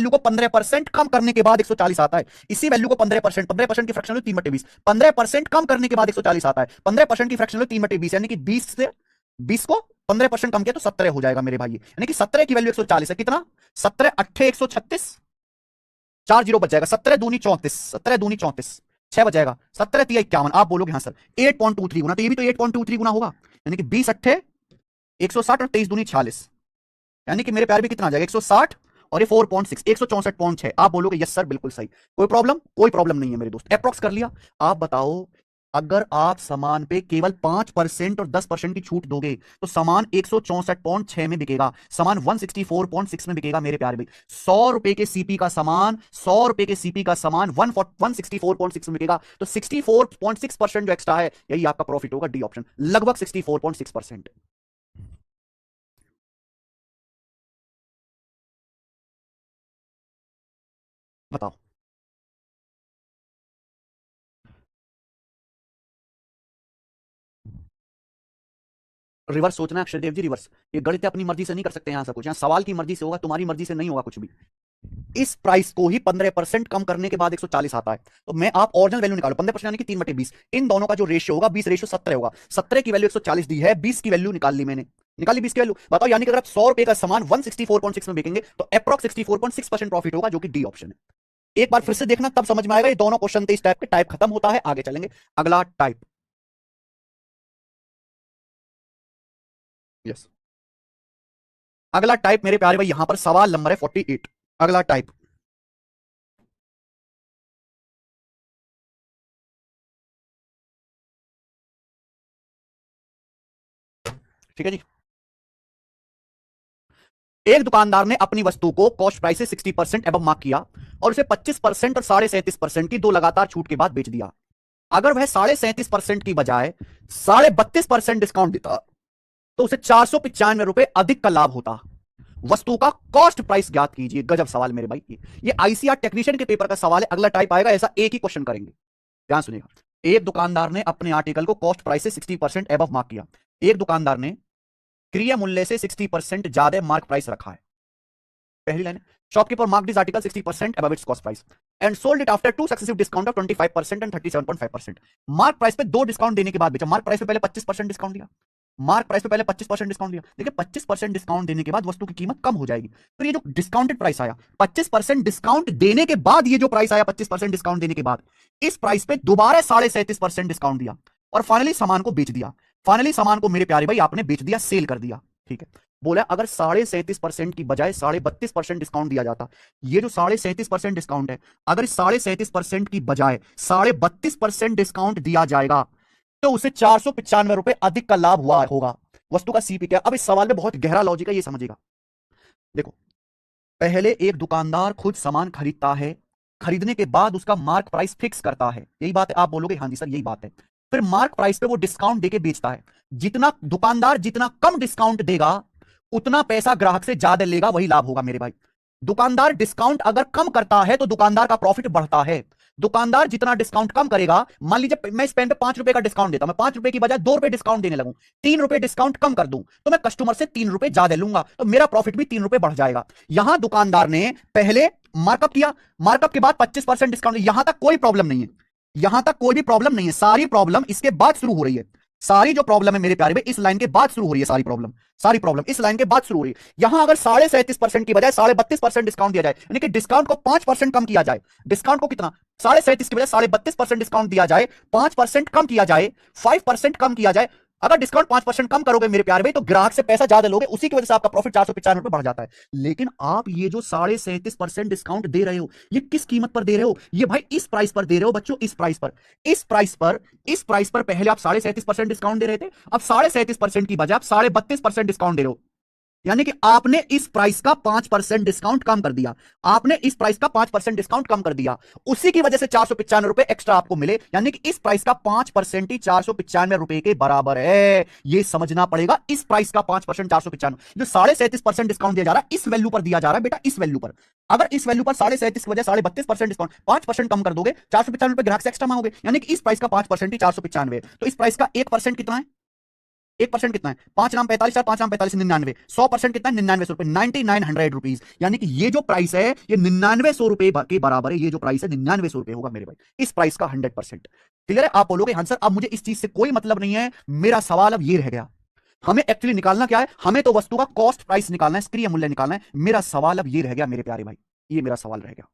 को 15% कम करने के बाद 140 आता है। इसी वैल्यू को 15% की फ्रैक्शन 3/20, 15% कम करने के बाद 140 आता है। 15% की फ्रैक्शन 3/20, यानी कि 20 को 15% कम किया तो 17 हो जाएगा मेरे भाई, यानी कि 17 की वैल्यू 140 है। कितना? 17 8 136, 4 जीरो बच जाएगा, 17 दूनी 34, 17 दूनी 34, 6 बच जाएगा, 17 3 51। आप बोलोगे हाँ सर 8.23 गुना, तो ये भी तो 8.23 गुना होगा, यानी कि 20 8 160 और 23 दूनी 46, यानी कि मेरे प्यार भी कितना आ जाएगा? 160 और ये 4.6, 164.6। आप बोलोगे यस सर बिल्कुल सही। कोई प्रॉब्लम? कोई प्रॉब्लम नहीं है मेरे दोस्त, अप्रॉक्स कर लिया। आप बताओ अगर आप सामान पे केवल 5% और 10% की छूट दोगे तो सामान 164.6 में बिकेगा, सामान 164.6 में बिकेगा मेरे प्यारे भाई। 100 रुपए के सीपी का सामान, 100 रुपए के सीपी का सामान 164.6 में बिकेगा, तो 64.6% जो एक्स्ट्रा है यही आपका प्रॉफिट होगा, डी ऑप्शन, लगभग 64.6%। बताओ। रिवर्स सोचना है अक्षय देव जी, रिवर्स। ये गणित अपनी मर्जी से नहीं कर सकते यहां सब कुछ, यहां सवाल की मर्जी से होगा, तुम्हारी मर्जी से नहीं होगा कुछ भी। इस प्राइस को ही 15% कम करने के बाद 140 आता है, तो मैं आप ओरिजिनल वैल्यू निकालो, 15% यानी कि 3/20, इन दोनों का जो रेशियो होगा 20:17 होगा। 17 की वैल्यू 140 दी है, 20 की वैल्यू निकाल ली मैंने, निकाली 20 की वैल्यू। बताओ, यानी कि अगर आप 100 रुपए का सामान 164.6 में बेचेंगे तो अप्रॉक्स 64.6% प्रॉफिट होगा, जो कि डी ऑप्शन है। एक बार फिर से देखना, तब समझ में आएगा। ये दोनों क्वेश्चन थे इस टाइप के, टाइप खत्म होता है, आगे चलेंगे। अगला टाइप, यस, अगला टाइप मेरे प्यारे भाई, यहां पर सवाल नंबर है 48। अगला टाइप, ठीक है जी। एक दुकानदार ने अपनी वस्तु को कॉस्ट प्राइस से 60% एबव मार्क किया और उसे 25% और 37.5% की दो लगातार छूट के बाद बेच दिया। अगर वह 37.5% की बजाय 32.5% डिस्काउंट देता तो उसे 495 रुपए अधिक का लाभ होता। वस्तु का कॉस्ट प्राइस ज्ञात कीजिए। गजब सवाल मेरे भाई, ये आईसीआर टेक्नीशियन के पेपर का सवाल है। अगला टाइप आएगा ऐसा, एक ही क्वेश्चन करेंगे, ध्यान सुनिएगा। एक दुकानदार ने अपने आर्टिकल को कॉस्ट प्राइस से 60% एबव मार्क किया। एक दुकानदार ने क्रिय मूल्य से 60% ज्यादा मार्क प्राइस रखा है। पहली line, shopkeeper marked this article 60% above its cost price and sold it after two successive discount of 25% and 37.5%। Mark price पे दो डिस्काउंट देने के बाद बेचा। मार्क प्राइस पे पहले 25% डिस्काउंट दिया, मार्क प्राइस पे पहले 25% डिस्काउंट दिया। देखिए 25% डिस्काउंट देने के बाद वस्तु की कीमत कम हो जाएगी। तो ये जो डिस्काउंटेड प्राइस आया, 25% डिस्काउंट देने के बाद ये जो प्राइस आया 25% डिस्काउंट देने के बाद, इस प्राइस पे दोबारा 37.5% डिस्काउंट दिया और फाइनली सामान को बेच दिया। फाइनली सामान को मेरे प्यारे भाई आपने बेच दिया, सेल कर दिया, ठीक है। बोला अगर 37.5% की बजाय 32.5% डिस्काउंट दिया जाता, ये जो 37.5% डिस्काउंट है, अगर 37.5% की बजाय 32.5% डिस्काउंट दिया जाएगा तो उसे 495 रुपए अधिक का लाभ हुआ होगा। वस्तु का सीपी क्या? अब इस सवाल में बहुत गहरा लॉजिक है, ये समझिएगा। देखो, पहले एक दुकानदार खुद सामान खरीदता है, खरीदने के बाद उसका मार्क प्राइस फिक्स करता है, यही बात है। आप बोलोगे हाँ जी सर यही बात है। फिर मार्क प्राइस पे वो डिस्काउंट देके बेचता है। जितना दुकानदार जितना कम डिस्काउंट देगा उतना पैसा ग्राहक से ज्यादा लेगा, वही लाभ होगा मेरे भाई। दुकानदार डिस्काउंट अगर कम करता है तो दुकानदार का प्रॉफिट बढ़ता है। दुकानदार जितना डिस्काउंट कम करेगा, मान लीजिए मैं इस पेन पे 5 रुपए का डिस्काउंट देता हूं, मैं 5 रुपए की बजाय 2 रुपए डिस्काउंट देने लगूं, 3 रुपए डिस्काउंट कम कर दूं, तो मैं कस्टमर से 3 रुपए ज्यादा लूंगा, तो मेरा प्रॉफिट भी 3 रुपए बढ़ जाएगा। यहां दुकानदार ने पहले मार्कअप किया, मार्कअप के बाद 25% डिस्काउंट, यहां तक कोई प्रॉब्लम नहीं है, यहां तक कोई भी प्रॉब्लम नहीं है। सारी प्रॉब्लम इसके बाद शुरू हो रही है। सारी जो प्रॉब्लम है मेरे प्यारे भाई इस लाइन के बाद शुरू हो रही है। सारी प्रॉब्लम इस लाइन के बाद शुरू हो रही है। यहां अगर 37.5% की बजाय 32.5% डिस्काउंट दिया जाए, यानी कि डिस्काउंट को 5% कम किया जाए, डिस्काउंट को कितना, 37.5 की बजाय 32.5% डिस्काउंट दिया जाए, 5% कम किया जाए, 5% कम किया जाए। अगर डिस्काउंट 5% कम करोगे मेरे प्यारे भाई तो ग्राहक से पैसा ज्यादा लोगे, उसी की वजह से आपका प्रॉफिट 495 बढ़ जाता है। लेकिन आप ये जो 37.5% डिस्काउंट दे रहे हो, ये किस कीमत पर दे रहे हो? ये भाई इस प्राइस पर दे रहे हो बच्चों, इस प्राइस पर, इस प्राइस पर पहले आप 37.5% डिस्काउंट दे रहे थे, अब 37.5% की बजाय आप 32.5% डिस्काउंट दे रहे हो। यानी कि आपने इस प्राइस का 5% डिस्काउंट कम कर दिया, आपने इस प्राइस का 5% डिस्काउंट कम कर दिया, उसी की वजह से 495 एक्स्ट्रा आपको मिले। यानी कि इस प्राइस का 5% ही 495 के बराबर है। यह समझना पड़ेगा, इस प्राइस का 5% 495, जो 37.5% डिस्काउंट दिया जा रहा है इस वैल्यू पर दिया जा रहा है बेटा, इस वैल्यू पर। अगर इस वैल्यू पर 37.5 की वजह 32.5% डिस्काउंट, 5% कम कर दोगे, 495 ग्राहक से एक्स्ट्रा मांगोगे, यानी कि इस प्राइस का 5% ही 495। तो इस प्राइस का 1% कितना है? 1% कितना है? 5 नाम 45, 5 नाम 45 99, 100% कितना है? 9900 रुपए, 9900 रुपीज। यानी कि ये जो प्राइस है ये 9900 रुपए के बराबर है। ये जो प्राइस है 9900 रुपए होगा मेरे भाई, इस प्राइस का 100%। क्लियर है? आप बोलोगे हाँ सर अब मुझे इस चीज से कोई मतलब नहीं है, मेरा सवाल अब ये रह गया, हमें एक्चुअली निकालना क्या है? हमें तो वस्तु का कॉस्ट प्राइस निकालना है, सक्रिय मूल्य निकालना है। मेरा सवाल अब ये रह गया मेरे प्यारे भाई, ये मेरा सवाल रह गया,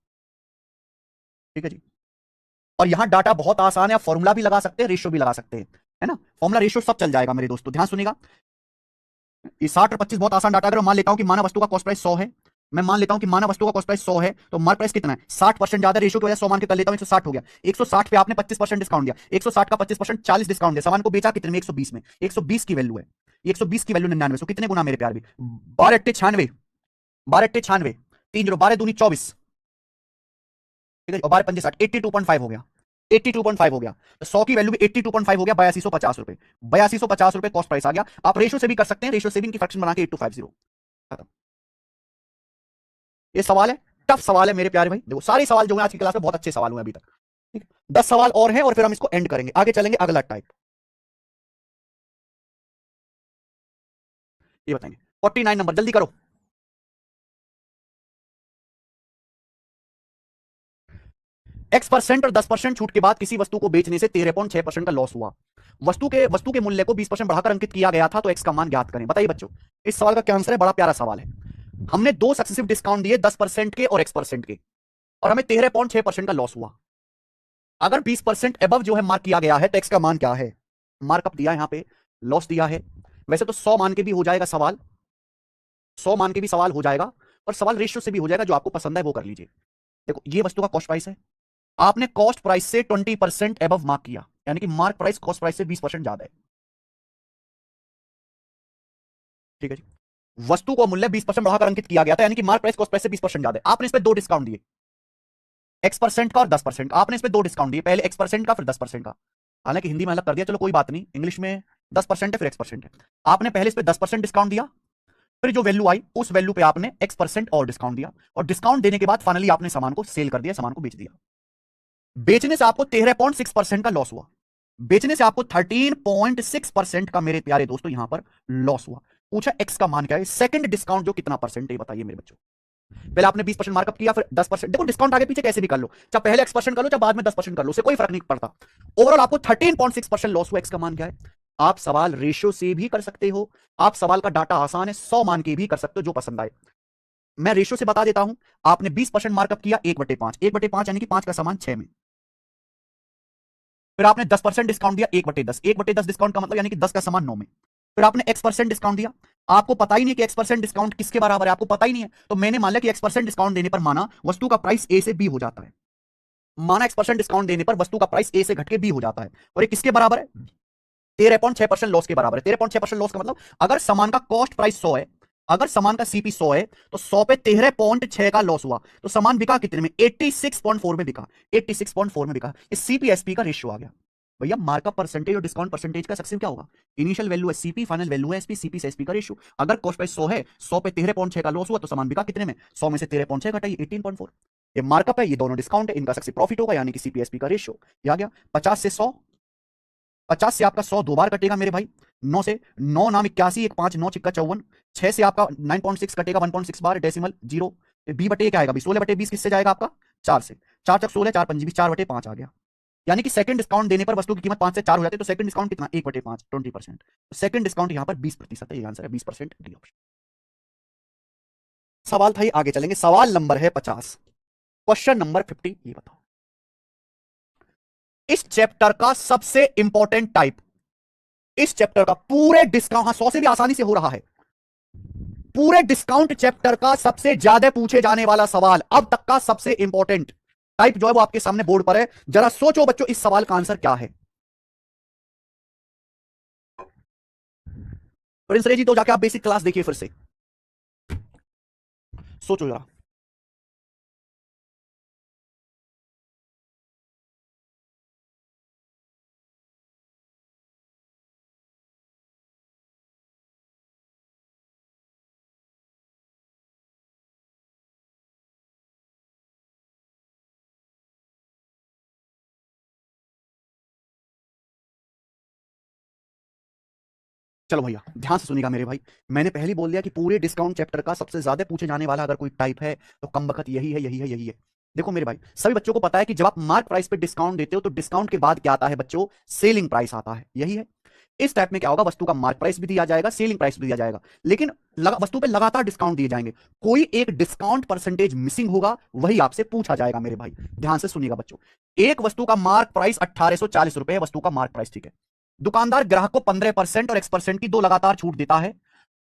ठीक है जी। और यहां डाटा बहुत आसान है, आप फॉर्मूला भी लगा सकते हैं, रेशियो भी लगा सकते हैं, है ना, फॉर्मूला रेशियो सब चल जाएगा मेरे दोस्तों। ध्यान सुनिएगा, ये 60 और 25 बहुत आसान डाटा। अगर मान लेता हूं कि मानव वस्तु का कॉस्ट प्राइस 100 है, मैं मान लेता हूं कि माना वस्तु का कॉस्ट प्राइस 100 है, तो मार्क प्राइस कितना है 60% ज्यादा, रेशियो की वजह 100 मान के कर लेता हूं, 160 हो गया। 160 पे आपने 25% डिस्काउंट दिया, 160 का 25% 40 डिस्काउंट दिया, सामान को बेचा कितने में 120 में, 120 की वैल्यू है, 120 की वैल्यू 99, सो कितने गुना मेरे प्यार भी 12 अट्टे 96, 12 अट्टे 96, 3 जीरो 12 दूनी 24, ठीक है, और 12 पंजे 60, 82.5 हो गया, 82.5 हो गया, तो 100 की वैल्यू भी 82.5 हो गया, 8250 रुपए, 8250 रुपए कॉस्ट प्राइस आ गया। आप रेशियो से भी कर सकते हैं, रेशियो सेविंग की फ्रैक्शन बना के 8250 खत्म। ये सवाल है, टफ सवाल है मेरे प्यारे भाई, देखो सारे सवाल जो है आज की क्लास में बहुत अच्छे सवाल हुए अभी तक, ठीक है, 10 सवाल और हैं और फिर हम इसको एंड करेंगे, आगे चलेंगे अगला टाइप। ये बताएंगे 49 नंबर, जल्दी करो। X% और 10% छूट के बाद किसी वस्तु को बेचने से 13.6% का लॉस हुआ। वस्तु के मूल्य को 20% बढ़ाकर अंकित किया गया था, तो एक्स का मान ज्ञात करें। बताइए बच्चों, इस सवाल का क्या आंसर है? बड़ा प्यारा सवाल है। हमने दो सक्सेसिव डिस्काउंट दिए 10% के और X% के, और हमें 13.6% का लॉस हुआ। अगर 20% एबव जो है मार्क किया गया है, तो एक्स का मान क्या है? मार्कअप दिया यहां पे, लॉस दिया है। वैसे तो 100 मान के भी हो जाएगा सवाल, 100 मान के भी सवाल हो जाएगा, और सवाल रेशियो से भी हो जाएगा, जो आपको पसंद है वो कर लीजिए। देखो ये वस्तु का कॉस्ट प्राइस है, आपने कॉस्ट प्राइस से 20% एबव मार्क किया, यानी कि मार्क प्राइस कॉस्ट प्राइस से 20% ज्यादा है, ठीक है जी। वस्तु को मूल्य 20% बढ़ाकर अंकित किया गया था, यानी कि मार्क प्राइस कॉस्ट प्राइस से 20% ज्यादा है। आपने इस पे दो डिस्काउंट दिए, X% का और 10% का। आपने इस पे दो डिस्काउंट दिए, पहले X% का फिर 10% का। हालांकि हिंदी में अलग कर दिया, चलो कोई बात नहीं, इंग्लिश में 10% है फिर X% है। आपने पहले इस पे 10% डिस्काउंट दिया, फिर जो वैल्यू आई उस वैल्यू पे आपने X% और डिस्काउंट दिया, और डिस्काउंट देने के बाद फाइनली आपने सामान को सेल कर दिया, सामान को बेच दिया। बेचने से आपको 13.6% का लॉस हुआ, बेचने से आपको 13.6% का मेरे प्यारे दोस्तों यहां पर लॉस हुआ। पूछा एक्स का मान क्या है, सेकंड डिस्काउंट जो कितना परसेंट है बताइए मेरे बच्चों। पहले आपने 20% मार्कअप किया, फिर 10%, देखो डिस्काउंट आगे पीछे कैसे भी कर लो, चाहे पहले X% कर लो चाहे बाद में 10% कर लो, उससे कोई फर्क नहीं पड़ता। ओवरऑल आपको 13.6% लॉस हुआ। एक्स का मान क्या है? आप सवाल रेशियो से भी कर सकते हो, आप सवाल का डाटा आसान है, 100 मान के भी कर सकते हो, जो पसंद आए। मैं रेशियो से बता देता हूं, आपने 20% मार्कअप किया 1/5, 1/5 यानी कि 5 का सामान 6 में। फिर आपने 10% डिस्काउंट दिया 1/10, 1/10 डिस्काउंट का मतलब यानी कि 10 का सामान 9 में। फिर आपने X% डिस्काउंट दिया, आपको पता ही नहीं कि X% डिस्काउंट किसके बराबर है, आपको पता ही नहीं है, तो मैंने मान लिया कि X% डिस्काउंट देने पर माना वस्तु का प्राइस A से B हो जाता है, माना X% डिस्काउंट देने पर वस्तु का प्राइस A से घट के B हो जाता है, और ये किसके बराबर है? 13.6% लॉस के बराबर है। 13.6% लॉस का मतलब अगर सामान का कॉस्ट प्राइस 100 है, अगर सामान का सीपी 100 है, तो 100 पे 13.6 का लॉस हुआ, तो सामान बिका कितने में? 86.4 में बिका, 86.4 में बिका। ये सीपीएसपी का रेशियो आ गया। भैया मार्कअप परसेंटेज और डिस्काउंट परसेंटेज का सक्सेसिव क्या होगा? इनिशियल वैल्यू है सीपी, फाइनल वैल्यू है एसपी, सीपी से एसपी का रेशियो। अगर कॉस्ट प्राइस 100 है, 100 पे 13.6 का लॉस हुआ, तो सामान बिका कितने में? 100 में से 13.6 घटाइए 18.4। ये मार्कअप है, ये दोनों डिस्काउंट है, इनका सक्सेसिव प्रॉफिट होगा, यानी कि सीपीएसपी का रेशियो। ये आ गया 50 से 100, 50 से आपका 100 दो बार कटेगा मेरे भाई, 9 से 9 नाम 81, एक 5 9 चिक्का 54, 6 से आपका 9.6 कटेगा 1.6 बार, डेसिमल 0। बी बटे क्या आएगा? 16/20 किससे जाएगा आपका? 4 से, 4 तक 16, 4 पंजी 4/5 आ गया। यानी कि सेकंड डिस्काउंट देने पर वस्तु की कीमत 5 से 4 हो जाती है, तो सेकंड डिस्काउंट कितना? 1/5, 20%। तो सेकंड डिस्काउंट यहां पर 20% है, ये आंसर है 20%, डी ऑप्शन। सवाल था ये, आगे चलेंगे। सवाल नंबर है 50, क्वेश्चन नंबर 50। ये बताओ, इस चैप्टर का सबसे इंपॉर्टेंट टाइप, इस चैप्टर का पूरे डिस्काउंट, हाँ 100 से भी आसानी से हो रहा है, पूरे डिस्काउंट चैप्टर का सबसे ज्यादा पूछे जाने वाला सवाल, अब तक का सबसे इंपॉर्टेंट टाइप जो है वो आपके सामने बोर्ड पर है। जरा सोचो बच्चों, इस सवाल का आंसर क्या है? प्रिंस रे जी, तो जाके आप बेसिक क्लास देखिए फिर से, सोचो जरा। चलो भैया ध्यान से सुनिएगा मेरे भाई, मैंने पहले ही बोल दिया कि पूरे डिस्काउंट चैप्टर का सबसे ज्यादा पूछे जाने वाला अगर कोई टाइप है, तो कम बखत यही है, यही है, यही है। देखो मेरे भाई, सभी बच्चों को पता है कि जब आप मार्क प्राइस पे डिस्काउंट देते हो, तो डिस्काउंट के बाद क्या आता है बच्चों? सेलिंग प्राइस आता है, यही है। इस टाइप में क्या होगा? वस्तु का मार्क प्राइस भी दिया जाएगा, सेलिंग प्राइस भी दिया जाएगा, लेकिन वस्तु पे लगातार डिस्काउंट दिए जाएंगे, कोई एक डिस्काउंट परसेंटेज मिसिंग होगा, वही आपसे पूछा जाएगा मेरे भाई। ध्यान से सुनिएगा बच्चों, एक वस्तु का मार्क प्राइस 1840 रुपए है, वस्तु का मार्क प्राइस, ठीक है। दुकानदार ग्राहक को 15% और X% की दो लगातार छूट देता है,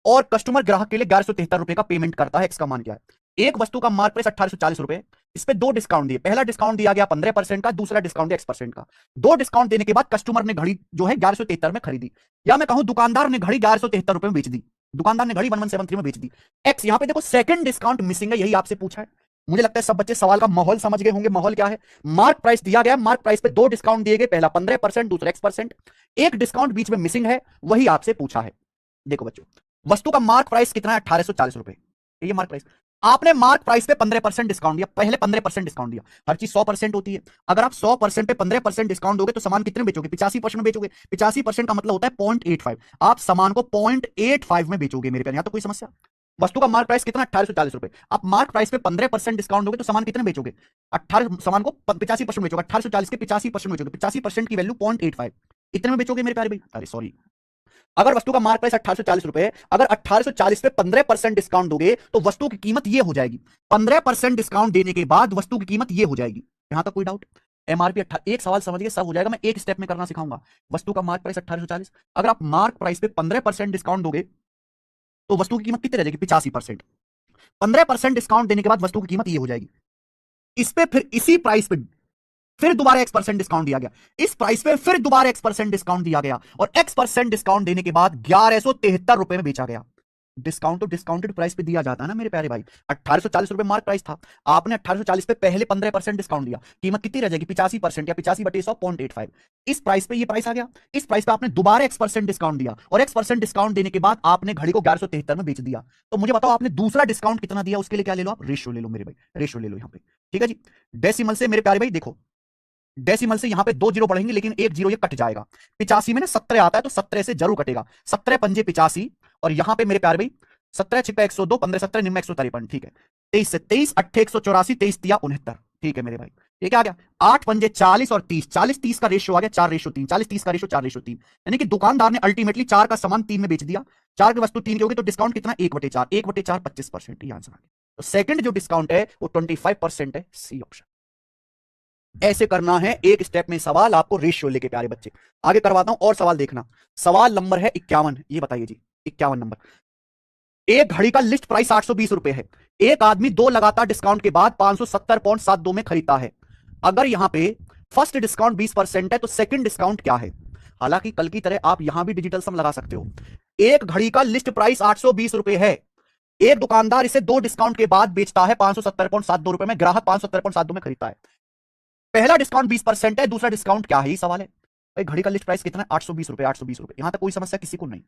और कस्टमर ग्राहक के लिए 1173 रुपए का पेमेंट करता है। एक्स का मान क्या है? एक वस्तु का मार्क प्राइस 1840 रुपए, इस पे दो डिस्काउंट दिए। पहला डिस्काउंट दिया गया 15% का, दूसरा डिस्काउंट दिया X% का। दो डिस्काउंट देने के बाद कस्टमर ने घड़ी जो है 1173 में खरीदी, या मैं कहूं दुकानदार ने घड़ी 1173 रुपए में बेच दी। दुकानदार ने घड़ी 1173 में बेच दी। एक्स यहां पे देखो सेकंड डिस्काउंट मिसिंग है, यही आपसे पूछा है। मुझे लगता है सब बच्चे सवाल का माहौल समझ गए होंगे। माहौल क्या है? मार्क प्राइस दिया गया, मार्क प्राइस पे दो डिस्काउंट दिए गए, पहला 15%, दूसरा X%। एक डिस्काउंट बीच में मिसिंग है, वही आपसे पूछा है। देखो बच्चों, वस्तु का मार्क प्राइस कितना है? 1840 रुपए, ये मार्क प्राइस। आपने मार्क प्राइस पे 15% डिस्काउंट दिया, पहले 15% डिस्काउंट दिया। हर चीज 100% होती है। अगर आप 100% पे 15% डिस्काउंट दोगे तो सामान कितने बेचोगे? 85% में बेचोगे। 85% का मतलब होता है 0.85। आप सामान को 0.85 में बेचोगे मेरे प्यारे। यहां तो कोई समस्या? वस्तु का मार्क प्राइस कितना? 1840 रुपए। आप मार्क प्राइस पे 15% डिस्काउंट दोगे तो सामान कितने बेचोगे? 18 सामान को 85% बेचोगे। 1840 के 85% बेचोगे, 85% की वैल्यू 0.85, इतने में बेचोगे मेरे प्यारे भाई। अरे सॉरी, अगर वस्तु का मार्क प्राइस 1840 रुपए है, अगर 1840 पे 15% डिस्काउंट दोगे तो वस्तु की कीमत ये हो जाएगी। 15% डिस्काउंट देने के बाद वस्तु की कीमत ये हो जाएगी। यहां तक कोई डाउट? एमआरपी एक सवाल समझ गए, सब हो जाएगा। मैं एक स्टेप में करना सिखाऊंगा। वस्तु का मार्क प्राइस 1840, अगर आप मार्क प्राइस पे 15% डिस्काउंट दोगे तो वस्तु की कीमत कितनी रह जाएगी? 85%। 15% डिस्काउंट देने के बाद वस्तु की कीमत ये हो जाएगी। इस पे फिर इसी प्राइस पे फिर दोबारा X% डिस्काउंट दिया गया, इस प्राइस पे फिर दोबारा X% डिस्काउंट दिया गया, और X% डिस्काउंट देने के बाद 1173 रुपए में बेचा गया। डिस्काउंट तो डिस्काउंटेड प्राइस पे दिया जाता है ना मेरे प्यारे भाई। 1840 रुपए मार्क प्राइस था, आपने 1840 पे पहले 15% डिस्काउंट दिया, कीमत कितनी रह जाएगी? 85% या 85/100 इस प्राइस पे ये प्राइस आ गया। इस प्राइस पे आपने दोबारा X% डिस्काउंट दिया, और X% डिस्काउंट देने के बाद आपने घड़ी को 1173 में बेच दिया। तो मुझे बताओ आपने दूसरा डिस्काउंट कितना दिया? उसके लिए क्या ले लो आप? रेशियो ले लो मेरे भाई, रेशियो ले लो यहां पे। ठीक है जी। डेसिमल से मेरे प्यारे भाई देखो, डेसिमल से यहां पे 2 जीरो बढ़ेंगे, लेकिन एक जीरो ये कट जाएगा। 85 में ना 17 आता है, तो 17 से जरूर कटेगा। 17 पंजे 85, और यहां पे मेरे प्यारे भाई 17 छिपा 102, 15 17 निम्न 153। ठीक है। 23 से 23 8 184, 23 तिया 69। ठीक है मेरे भाई, ये क्या आ गया? 8 पंजे 40 और 30, 40 30 का रेशियो आ गया 4:3, 40 30 का रेशियो 4:3। यानी कि दुकानदार ने अल्टीमेटली 4 का सामान 3 में बेच दिया। 4 की वस्तु 3 की होगी तो डिस्काउंट कितना? 1/4, 1/4 25%। ये आंसर आ गया। तो सेकंड जो डिस्काउंट है वो 25% है, सी ऑप्शन। ऐसे करना है एक स्टेप में सवाल आपको, रेशियो लेके प्यारे बच्चे। आगे करवाता हूं और सवाल देखना। सवाल नंबर है 51, ये बताइए जी 51 नंबर। एक घड़ी का लिस्ट प्राइस 820 रुपए है। एक आदमी दो लगातार डिस्काउंट के बाद 570.72 में खरीदता है। अगर यहां पे फर्स्ट डिस्काउंट 20% है तो सेकंड डिस्काउंट क्या है? हालांकि कल की तरह आप यहां भी डिजिटल सम लगा सकते हो। एक घड़ी का लिस्ट प्राइस 820 रुपए है, एक दुकानदार इसे दो डिस्काउंट के बाद बेचता है 570.72 रुपए में, ग्राहक 570.72 में खरीदता है। पहला डिस्काउंट 20% है, दूसरा डिस्काउंट क्या है? ये सवाल है भाई। घड़ी का लिस्ट प्राइस कितना है? 820 रुपए, 820 रुपए। यहां तक कोई समस्या किसी को नहीं।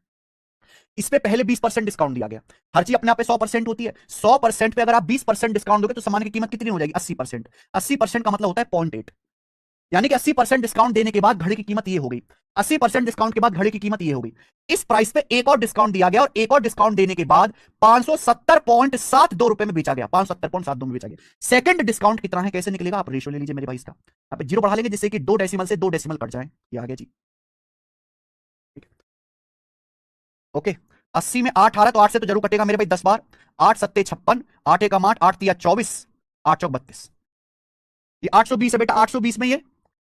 इस पे पहले 20% डिस्काउंट दिया गया। हर चीज अपने आप पे 100% होती है। 100% पे अगर आप 20% डिस्काउंट दोगे तो सामान की कीमत कितनी हो जाएगी? 80%। 80% का मतलब होता है 0.8, यानी कि 80% डिस्काउंट देने के बाद घड़ी की कीमत ये हो गई। 80% डिस्काउंट के बाद घड़ी की कीमत ये हो गई। इस प्राइस पे एक और डिस्काउंट दिया गया, और एक और डिस्काउंट देने के बाद 570.72 रुपए में बेचा गया, 570.72 में बेचा गया। सेकंड डिस्काउंट कितना है? कैसे निकलेगा? आप रेशियो ले लीजिए मेरे भाई इसका। यहाँ पे जीरो बढ़ा लेंगे जिससे कि 2 डेसिमल से 2 डेसिमल कट जाए। ये आ गया जी। ओके। 80 में 8 आ रहा है तो 8 से तो जरूर कटेगा मेरे भाई 10 बार। 8 सत्ते 56, 8 एकम 8, 8 तिया 24, 8 चौक 32। ये 820 है बेटा। 820 में ये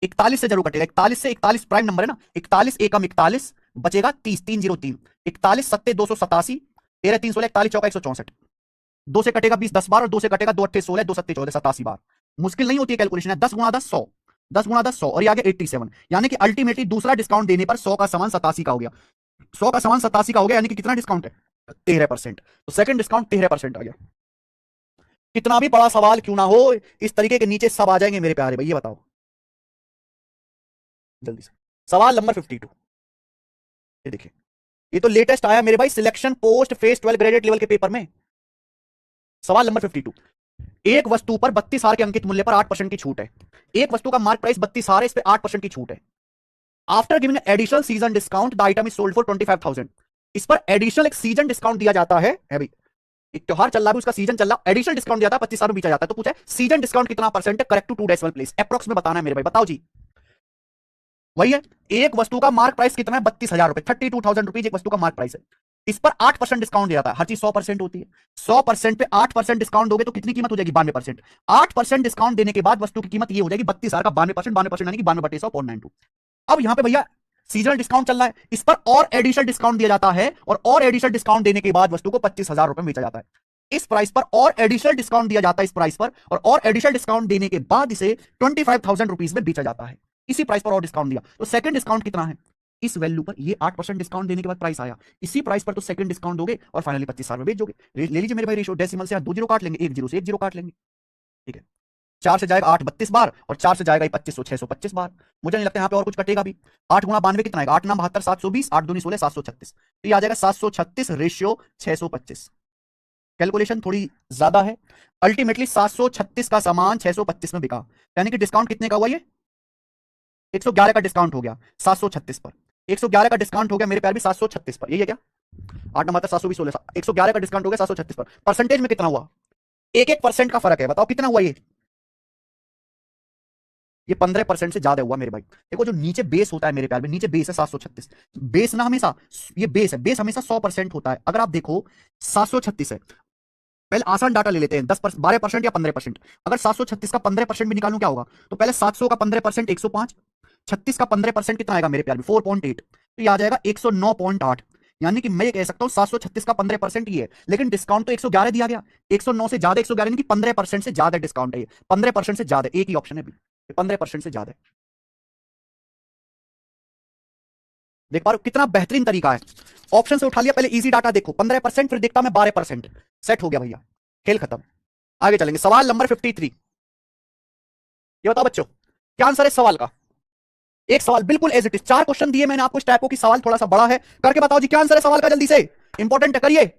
41 से जरूर कटेगा। 41 से 41 प्राइम नंबर है ना। 41 एकम 41 बचेगा 30, 303। 41 सत्ते 287, 13 3 16, 41 चौका 164। 2 से कटेगा 20 10 बार, और 2 से कटेगा 2 अट्ठे 16, 2 सत्ते 14, 87 बार। मुश्किल नहीं होती है कैलकुलेशन है। 10 गुणा 10 100, 10 गुणा 10 100, और ये आ गया 87। यानी कि अल्टीमेटली दूसरा डिस्काउंट देने पर 100 का सामान 87 का हो गया। 100 का सामान 87 का हो गया, यानी कि कितना डिस्काउंट है? 13%। तो सेकंड डिस्काउंट 13% आ गया। कितना भी बड़ा सवाल क्यों ना हो, इस तरीके के नीचे सब आ जाएंगे मेरे प्यारे भाई। ये बताओ जल्दी से। सवाल नंबर 52, ये देखिए, ये तो लेटेस्ट आया मेरे भाई selection post face 12 graded level के पेपर में। सवाल नंबर 52, एक वस्तु पर 32 हार के अंकित मूल्य पर 8% की छूट है। एक वस्तु का मार्क प्राइस 32 हार है, इस पे 8% की छूट है। After giving additional season discount the item is sold for 25,000। इस पर एडिशनल एक सीजन डिस्काउंट दिया जाता है भाई। एक त्योहार चल रहा है, उसका सीजन चल रहा है, एडिशनल डिस्काउंट दिया था, 25 में बेचा जाता है। तो पूछा है सीजन डिस्काउंट कितना परसेंट है? Correct to 2 decimal place, approx में बताना है मेरे भाई। बताओ जी। वही है, एक वस्तु का मार्क प्राइस कितना है? 32,000 रुपए, 32,000 रुपीज एक वस्तु का मार्क प्राइस है। इस पर 8% डिस्काउंट दिया जाता है। हर चीज 100% होती है। 100% पे 8% डिस्काउंट दोगे तो कितनी कीमत हो जाएगी? 92%। 8% डिस्काउंट देने के बाद वस्तु की कीमत ये हो जाएगी 32,000 का 92%, 92% यानी कि 92/100.92। अब यहां पे भैया सीजनल डिस्काउंट चल रहा है, इस पर और एडिशनल डिस्काउंट दिया जाता है, और एडिशनल डिस्काउंट देने के बाद वस्तु को 25,000 रुपए में बेचा जाता है। इस प्राइस पर और एडिशनल डिस्काउंट दिया जाता है इस प्राइस पर, और एडिशनल डिस्काउंट देने के बाद इसे 25,000 रुपीज में बेचा जाता है। इसी प्राइस पर और डिस्काउंट दिया तो सेकंड डिस्काउंट कितना है, इस वैल्यू पर ये 8% डिस्काउंट देने के बाद प्राइस आया, इसी प्राइस पर तो सेकंड डिस्काउंट दोगे और फाइनली 25,000 में बेच दोगे। ले लीजिए मेरे भाई रेशियो, डेसिमल से 2 जीरो काट लेंगे, 1 जीरो से 1 जीरो काट लेंगे, ठीक है। 4 से जाएगा 8 32 बार, और 4 से जाएगा 2500 625 बार। मुझे नहीं लगता यहाँ पे और कुछ कटेगा भी। 8 गुणा 92 कितना आएगा, 8 नाम 72 720, 8 दूनी 16 736, तो ये आ जाएगा 736 रेशियो 625। कैलकुलेशन थोड़ी ज्यादा है। अल्टीमेटली 736 का सामान 625 में बिका, यानी कि डिस्काउंट कितने का हुआ ये, 111 का डिस्काउंट हो गया 736 पर। 111 का डिस्काउंट हो गया मेरे प्यार भी 736 पर, यही है क्या, 8 नंबर 720 16, 111 का डिस्काउंट हो गया 736 पर। परसेंटेज में कितना हुआ, 1% का फर्क है, बताओ कितना हुआ ये 15% से ज्यादा हुआ मेरे भाई। देखो जो नीचे बेस होता है मेरे प्यार में, नीचे बेस है 736, बेस ना हमेशा, ये बेस है, बेस हमेशा 100% होता है। अगर आप देखो 736 है, पहले आसान डाटा ले लेते हैं, 12% या 15%। अगर 736 का 15% भी निकालूं क्या होगा, तो पहले 700 का 15% 105, 36 का 15% कितना आएगा मेरे प्यार में 4.8, तो ये आ जाएगा 109.8। यानी कि मैं ये कह सकता हूं 736 का 15% ही है, लेकिन डिस्काउंट तो 111 दिया गया, 109 से ज्यादा 111 यानी कि 15% से ज्यादा डिस्काउंट है ये, 15% से ज्यादा, एक ही ऑप्शन है, 15% से ज्यादा। देख पा रहे हो कितना बेहतरीन तरीका है, ऑप्शन से उठा लिया, पहले इजी डाटा देखो 15%, फिर देखता मैं 12%, सेट हो गया भैया, खेल खत्म। आगे चलेंगे, सवाल नंबर 53। ये बताओ बच्चों क्या आंसर है सवाल का, एक सवाल बिल्कुल एज इट इज, 4 क्वेश्चन दिए मैंने आपको इस टाइप की, सवाल थोड़ा सा बड़ा है, करके बताओ जी क्या आंसर है सवाल का, जल्दी से, इंपॉर्टेंट है, करिए।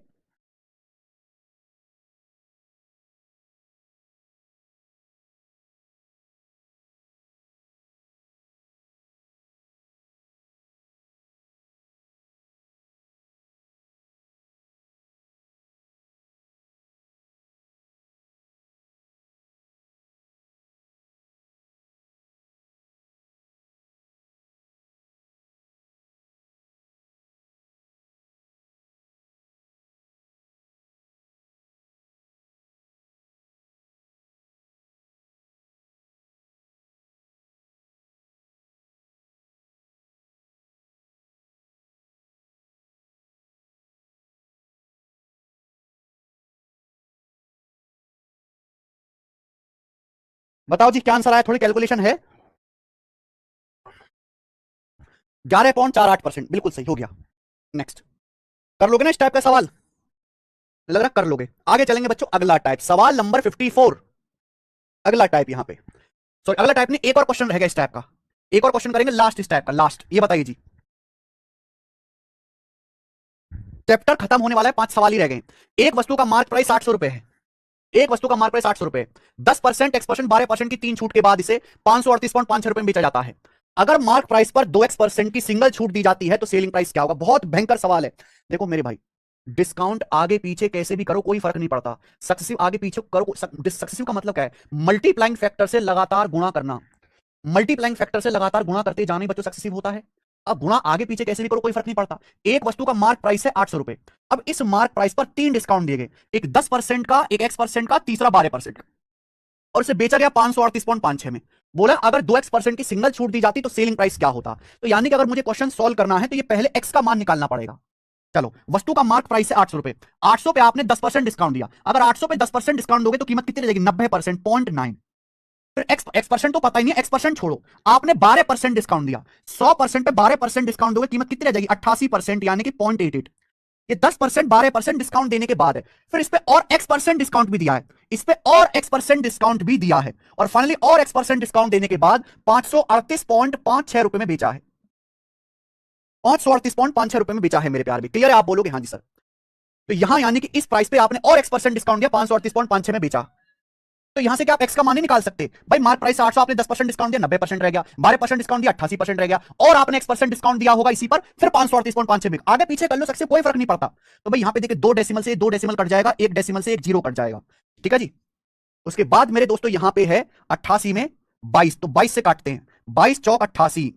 बताओ जी क्या आंसर आया, थोड़ी कैलकुलेशन है, 11.48%, बिल्कुल सही हो गया। नेक्स्ट, कर लोगे ना इस टाइप का सवाल, लग रहा कर लोगे। आगे चलेंगे बच्चों, अगला टाइप, सवाल नंबर 54। अगला टाइप यहां पे, सॉरी अगला टाइप नहीं, एक और क्वेश्चन रहेगा इस टाइप का, एक और क्वेश्चन करेंगे लास्ट इस टाइप का, लास्ट। ये बताइए जी, चैप्टर खत्म होने वाला है, 5 सवाल ही रह गए। एक वस्तु का मार्क प्राइस 800 रुपए है, एक वस्तु का मार्क प्राइस 800 रुपए, 10% एक्सपर्सेंट 12% की 3 छूट के बाद इसे 538.56 रुपए में बेचा जाता है। अगर मार्क प्राइस पर 2% की सिंगल छूट दी जाती है तो सेलिंग प्राइस क्या होगा। बहुत भयंकर सवाल है। देखो मेरे भाई, डिस्काउंट आगे पीछे कैसे भी करो कोई फर्क नहीं पड़ता, सक्सेसिव आगे पीछे करो, सक्सेसिव का मतलब क्या है, मल्टीप्लाइंग फैक्टर से लगातार गुणा करना, मल्टीप्लाइंग फैक्टर से लगातार गुणा करते जाने बच्चों सक्सेसिव होता है। अब गुणा आगे पीछे कैसे भी करो कोई फर्क नहीं पड़ता। एक वस्तु का मार्क प्राइस है 800 रुपए, अब इस मार्क प्राइस पर 3 डिस्काउंट दिए गए, एक 10% का, एक X% का, तीसरा 12% का, और इसे बेचा गया 538.56 में। बोला अगर 2X% की सिंगल छूट दी जाती तो सेलिंग प्राइस क्या होता। तो यानी कि अगर मुझे क्वेश्चन सॉल्व करना है तो ये पहले एक्स का मान निकालना पड़ेगा। चलो, वस्तु का मार्क प्राइस है 800 रुपए, 800 पे आपने 10% डिस्काउंट दिया, अगर 800 पे 10% डिस्काउंट दोगे तो कीमत कितनी रहेगी, 90%, 0.9। फिर एक्स% तो पता ही नहीं है, एक्स% छोड़ो, आपने 12% डिस्काउंट दिया, 100% पे 12% डिस्काउंट दोगे कीमत कितनी रह जाएगी, 88%, यानी कि 0.88। ये 10% 12% डिस्काउंट देने के बाद है, फिर इस पे और X% डिस्काउंट भी दिया है, इस पे और X% डिस्काउंट भी दिया है, और फाइनली और X% डिस्काउंट देने के बाद 538.56 रुपए में बेचा है, 538.56 रुपए में बेचा है मेरे प्यार भी। क्लियर है, आप बोलोगे हाँ जी सर। तो यहां यानी कि इस प्राइस पे आपने और X% डिस्काउंट दिया, 538.56 में बेचा, तो यहां से क्या आप एक्स का मान नहीं निकाल सकते भाई। मार्क प्राइस 800, आपने 10% डिस्काउंट दिया, 90% रह गया, 12% डिस्काउंट दिया, 88% रह गया, और आपने X% डिस्काउंट दिया होगा इसी पर, फिर 538.56 में, आगे पीछे कर लो, सबसे कोई फर्क नहीं पड़ता। तो भाई यहां पे देखिए 2 डेसिमल से 2 डेसिमल कट जाएगा, 1 डेसिमल से 1 जीरो कट जाएगा, ठीक है जी। उसके बाद मेरे दोस्तों यहां पे है 88 में 22, तो 22 से काटते हैं, 22 चौक 88,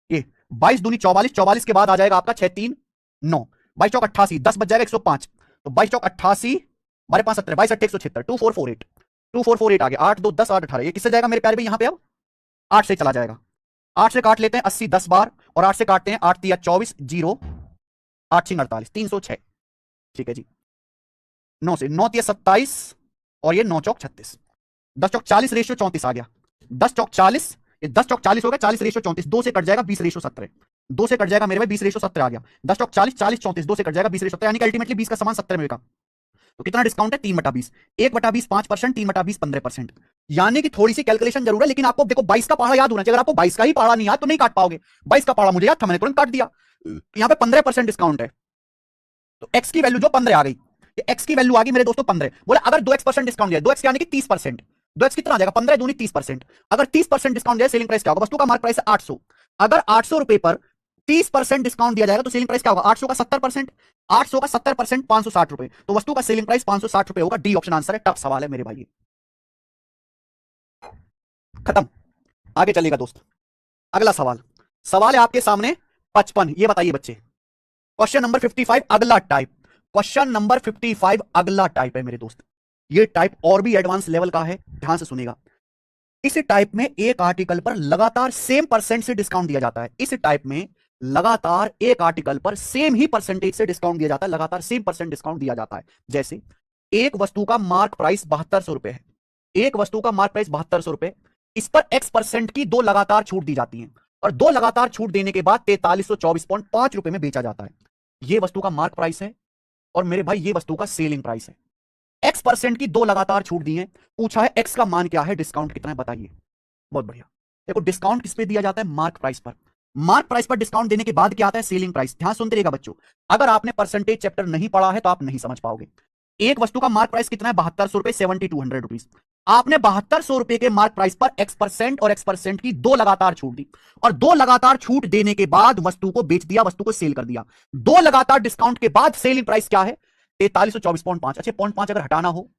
ये 22 दूनी 44, 44 के बाद आ जाएगा आपका 6 3 9, 22 चौक 88, 10 बच जाएगा 105, तो 22 चौक 88, 12 5 17, 22 8 176, 2448, 2448 आ गया, 8 2 10 8 18, ये किससे जाएगा मेरे प्यारे भाई, यहां पे अब 8 से चला जाएगा, 8 से काट लेते हैं 80 10 बार, और 8 से काटते हैं 8 3 24 जीरो, 8 6 48, 306, ठीक है जी। 9 से 9 तिया 27 और ये 9 चौक 36, 10 चौक 40 रेशियो 34 आ गया, 10 चौक 40, ये 10 चौक 40 हो गया, 40 रेशियो 34, 2 से कट जाएगा 20 रेशियो 17, 2 से कट जाएगा मेरे भाई 20 रेशियो 17 आ गया, 10 चौक 40, 40 34, 2 से कट जाएगा 20 रेशियो 17, यानी कि अल्टीमेटली 20 का सामान 17 में बिका। तो कितना डिस्काउंट है? 3/20, 1/20 5%, 3/20 15%, यानी कि थोड़ी सी कैलकुलेशन जरूर है, लेकिन आपको देखो 22 का पहाड़ा याद होना चाहिए। अगर आपको 22 का ही पहाड़ा नहीं याद तो नहीं काट पाओगे। 22 का पहाड़ा मुझे याद था, मैंने तुरंत काट दिया। यहां पे 15% डिस्काउंट है, तो एक्स की वैल्यू जो 15 आ गई, एक्स की वैल्यू आ गई मेरे दोस्तों 15। बोले अगर 2x% डिस्काउंट दिया, 2x यानी कि 30%, 2x कितना आ जाएगा? 15 दूनी 30%। अगर 30% डिस्काउंट दिया, सेलिंग प्राइस क्या होगा? वस्तु का मार्क प्राइस है 800, अगर 800 रुपए पर 30% डिस्काउंट दिया जाएगा तो सेलिंग प्राइस क्या होगा? 800 का 70%, 800 का 70% 560 रुपए, तो वस्तु का सेलिंग प्राइस 560 रुपए होगा। डी ऑप्शन आंसर है। टफ सवाल है मेरे भाई, खत्म। आगे चलेगा दोस्त, अगला सवाल। सवाल है आपके सामने 55, ये बताइए बच्चे। क्वेश्चन नंबर 55 अगला टाइप, क्वेश्चन नंबर 55 अगला टाइप है मेरे दोस्त। ये टाइप और भी एडवांस लेवल का है, ध्यान से सुनेगा। इस टाइप में एक आर्टिकल पर लगातार सेम परसेंट से डिस्काउंट दिया जाता है। इस टाइप में लगातार एक आर्टिकल पर सेम ही परसेंटेज से डिस्काउंट दिया जाता है, लगातार सेम परसेंट डिस्काउंट दिया जाता है। जैसे एक वस्तु का मार्क प्राइस 7200 रुपए है, एक वस्तु का मार्क प्राइस 7200 रुपए, इस पर x% की दो लगातार छूट दी जाती है और दो लगातार छूट देने के बाद 4324.5 रुपए में बेचा जाता है। यह वस्तु का मार्क प्राइस है और मेरे भाई ये वस्तु का सेलिंग प्राइस है। x% की दो लगातार छूट दी है, पूछा है x का मान क्या है, डिस्काउंट कितना है बताइए। बहुत बढ़िया। देखो डिस्काउंट किस पे दिया जाता है? मार्क प्राइस पर। मार्क प्राइस पर डिस्काउंट देने के बाद क्या आता है? Selling price. ध्यान सुनते रहिएगा बच्चों, अगर आपने परसेंटेज चैप्टर नहीं पढ़ा है तो आप नहीं समझ पाओगे। एक वस्तु का मार्क प्राइस कितना है? 7200 रुपए, 7200 रुपीज। आपने 7200 रुपए के मार्क प्राइस पर x% और x% की दो लगातार छूट दी और दो लगातार छूट देने के बाद वस्तु को बेच दिया, वस्तु को सेल कर दिया। दो लगातार डिस्काउंट के बाद सेलिंग प्राइस क्या है? 4324.5। अच्छा 0.5 अगर हटाना हो,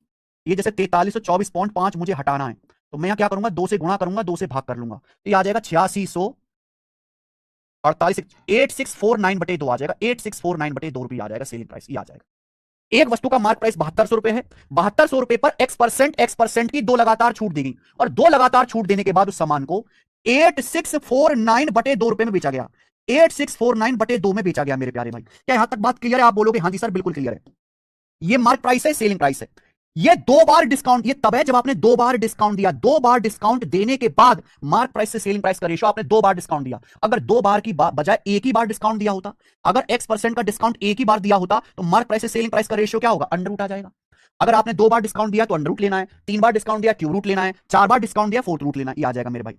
ये जैसे 4324.5 मुझे हटाना है तो मैं यहां क्या करूंगा? 2 से गुणा करूंगा, 2 से भाग कर लूंगा, तो ये आ जाएगा 8648, 8649/2 आ जाएगा, 8649/2 रुपये आ जाएगा सेलिंग प्राइस, ये आ जाएगा। एक वस्तु का मार्क प्राइस 7200 रुपए है, 7200 रुपए पर x% की दो लगातार छूट दी गई और दो लगातार छूट देने के बाद उस सामान को 8649/2 रुपए में बेचा गया, 8649/2 में बेचा गया। मेरे प्यारे भाई क्या यहां तक बात क्लियर है? आप बोलोगे हाँ जी सर बिल्कुल क्लियर है। ये मार्क प्राइस है, सेलिंग प्राइस है। ये दो बार डिस्काउंट, ये तब है जब आपने दो बार डिस्काउंट दिया, दो बार डिस्काउंट देने के बाद मार्क प्राइस से सेलिंग प्राइस का रेशियो आपने दो बार डिस्काउंट दिया। अगर दो बार की बजाय एक ही बार डिस्काउंट दिया होता, अगर x% का डिस्काउंट एक ही बार दिया होता तो मार्क प्राइस से सेलिंग प्राइस का रेशियो क्या होगा? अंडर रूट आ जाएगा। अगर आपने दो बार डिस्काउंट दिया तो अंडर रूट लेना है, तीन बार डिस्काउंट दिया क्यूब रूट लेना है, चार बार डिस्काउंट दिया फोर्थ रूट लेना है, ये आ जाएगा मेरे भाई।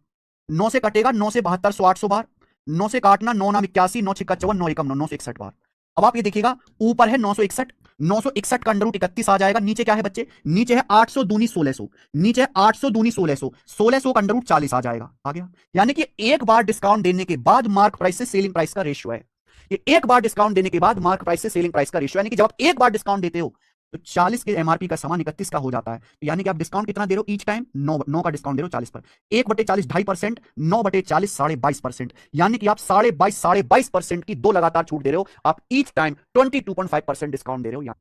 9 से कटेगा, 9 से 72 100 800 बार, 9 से काटना, 9 नाम 81, 9 छिक्का 54, 9 एकम 9, 961 बार। अब आप ये देखिएगा ऊपर है 961, 961 का अंडर रूट 31 आ जाएगा। नीचे क्या है बच्चे? नीचे है 800 दूनी 1600, नीचे है 800 दूनी 1600, 1600 का अंडर रूट 40 आ जाएगा, आ गया। यानी कि एक बार डिस्काउंट देने के बाद मार्क प्राइस से सेलिंग प्राइस का रेशियो है ये। एक बार डिस्काउंट देने के बाद मार्क प्राइस से सेलिंग प्राइस का रेशियो, यानी कि जब आप एक बार डिस्काउंट देते हो तो 40 के एमआरपी का सामान 31 का हो जाता है। तो यानी कि आप डिस्काउंट कितना दे रहे हो ईच टाइम? 9 का डिस्काउंट दे रहे हो 40 पर। 1/40 2.5%, 9/40 22.5%, यानी कि आप 22.5% की दो लगातार छूट दे रहे हो। आप ईच टाइम 22.5% डिस्काउंट दे रहे हो यहां।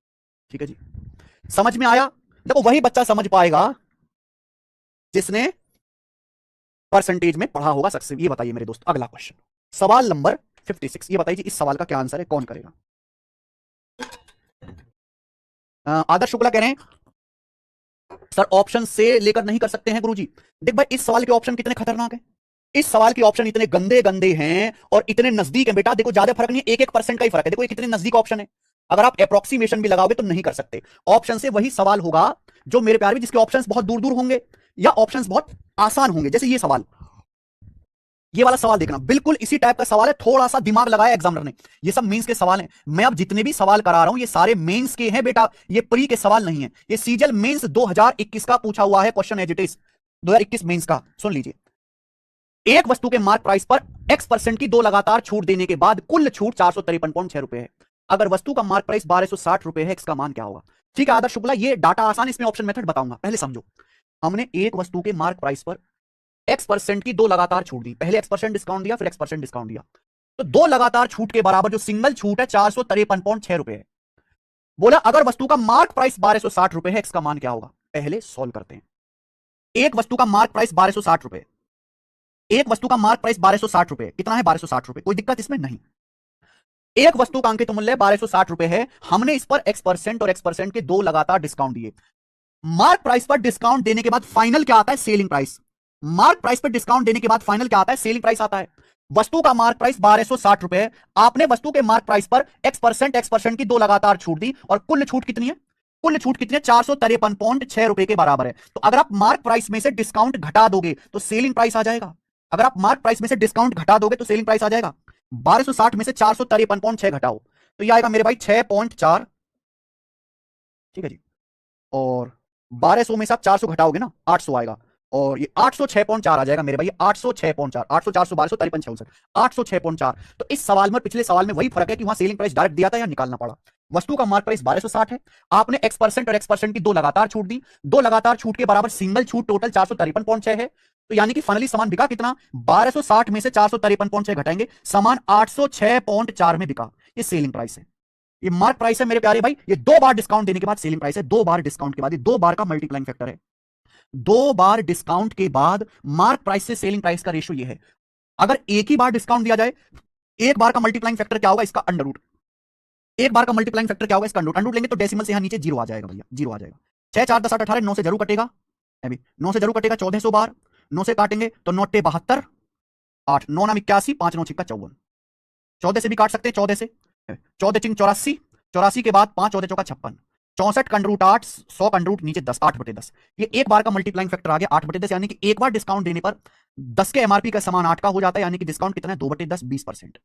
ठीक है जी, समझ में आया? देखो वही बच्चा समझ पाएगा जिसने परसेंटेज में पढ़ा होगा सक्सेस। ये बताइए मेरे दोस्त अगला क्वेश्चन, सवाल नंबर 56। ये बताइए इस सवाल का क्या आंसर है, कौन करेगा? आदर्श शुक्ला कह रहे हैं सर ऑप्शन से लेकर नहीं कर सकते हैं गुरुजी। देख भाई इस सवाल के ऑप्शन कितने खतरनाक हैं, इस सवाल के ऑप्शन इतने गंदे गंदे हैं और इतने नजदीक हैं बेटा। देखो ज्यादा फर्क नहीं है, 1% का ही फर्क है। देखो ये कितने नजदीक ऑप्शन है, अगर आप अप्रोक्सीमेशन भी लगाओगे तो नहीं कर सकते। ऑप्शन से वही सवाल होगा जो मेरे प्यारे जिसके ऑप्शंस बहुत दूर दूर होंगे या ऑप्शंस बहुत आसान होंगे। जैसे ये सवाल, ये वाला सवाल देखना, बिल्कुल इसी टाइप का सवाल है, थोड़ा सा दिमाग लगाया एग्जामिनर ने। ये सब मेंस के सवाल हैं, मैं अब जितने भी सवाल करा रहा हूं ये सारे मेंस के हैं बेटा, ये प्री के सवाल नहीं है। ये सीजल मेंस 2021 का पूछा हुआ है question as it is, 2021 mains का। सुन लीजिए, एक वस्तु के मार्क प्राइस पर x% की दो लगातार छूट देने के बाद कुल छूट 453.6 रुपए है। अगर वस्तु का मार्क प्राइस 1260 रुपए है, x का मान क्या होगा? ठीक है आदर्श शुक्ला, ये डाटा आसान, इसमें ऑप्शन मेथड बताऊंगा। पहले समझो, हमने एक वस्तु के मार्क प्राइस पर x% की दो लगातार छूट दी, पहले x% डिस्काउंट दिया फिर x% डिस्काउंट दिया, तो दो लगातार छूट के बराबर जो सिंगल छूट है 453.6 रुपए है। बोला अगर वस्तु का मार्क प्राइस 1260 रुपए है, x का मान क्या होगा? पहले सॉल्व करते हैं। एक वस्तु का मार्क प्राइस 1260 रुपए, एक वस्तु का मार्क प्राइस 1260 रुपए, कितना है? 1260 रुपए, कोई दिक्कत इसमें नहीं। एक वस्तु का अंकित मूल्य 1260 रुपए है, हमने इस पर X% और X% के दो लगातार डिस्काउंट दिए। मार्क प्राइस पर डिस्काउंट देने के बाद फाइनल क्या आता है? Selling price. मार्क प्राइस पर डिस्काउंट देने के बाद फाइनल क्या आता है? सेलिंग प्राइस आता है। वस्तु का मार्क प्राइस 1260 रुपए है, आपने वस्तु के मार्क प्राइस पर X% की दो लगातार छूट दी, और कुल छूट कितनी है? कुल छूट कितनी है? 453.6 रुपए के बराबर है। तो अगर आप मार्क प्राइस में से डिस्काउंट घटा दोगे तो सेलिंग प्राइस आ जाएगा। अगर आप मार्क प्राइस में से डिस्काउंट घटा दोगे तो सेलिंग प्राइस आ जाएगा। 1260 में से 453.6 घटाओ तो यह आएगा मेरे भाई 6.4। ठीक है जी। और 1200 में से आप 400 घटाओगे ना, 800 आएगा, और ये 806.4 आ जाएगा मेरे भाई। 806.4, 800, 400, 1200, 53, 64, 806.4। तो इस सवाल में पिछले सवाल में वही फर्क है कि वहां सेलिंग प्राइस डायरेक्ट दिया था या निकालना पड़ा। वस्तु का मार्क प्राइस 1260 है, आपने X% और X% की दो लगातार छूट दी, दो लगातार छूट के बराबर सिंगल छूट टोटल 453.6 है। तो यानी कि फाइनली सामान बिका कितना? 1260 में से 453.6 घटाएंगे, सामान 806.4 में बिका। ये सेलिंग प्राइस है, ये मार्क प्राइस है मेरे प्यारे भाई। ये दो बार डिस्काउंट देने के बाद सेलिंग प्राइस है, दो बार डिस्काउंट के बाद, ये दो बार का मल्टीप्लाइंग फैक्टर है। दो बार डिस्काउंट के बाद मार्क प्राइस से सेलिंग प्राइस का रेशियो ये है। अगर एक ही बार डिस्काउंट दिया जाए, एक बार का मल्टीप्लाइंग फैक्टर क्या होगा? इसका अंडर रूट। एक बार का मल्टीप्लाइंग फैक्टर क्या होगा? इसका अंडर रूट लेंगे तो डेसिमल से यहां नीचे जीरो आ जाएगा भैया, जीरो आ जाएगा। 6 4 10 8 18, 9 से जरूर कटेगा, अभी 9 से जरूर कटेगा, 1400 बार 9 से काटेंगे तो 9 72, 8 9 नाम 81, 5 9 6 54, 14 से भी काट सकते हैं, 14 से, 14 चिंग 84, 84 के बाद 5 14 चौका 56, 64 का अंडर रूट 8, 100 का अंडर रूट नीचे 10, 8/10। ये एक बार का मल्टीप्लाइंग फैक्टर आ गया 8/10, यानी कि एक बार डिस्काउंट देने पर 10 के एमआरपी का समान 8 का हो जाता है, यानी कि डिस्काउंट कितना है? 2/10, 20%।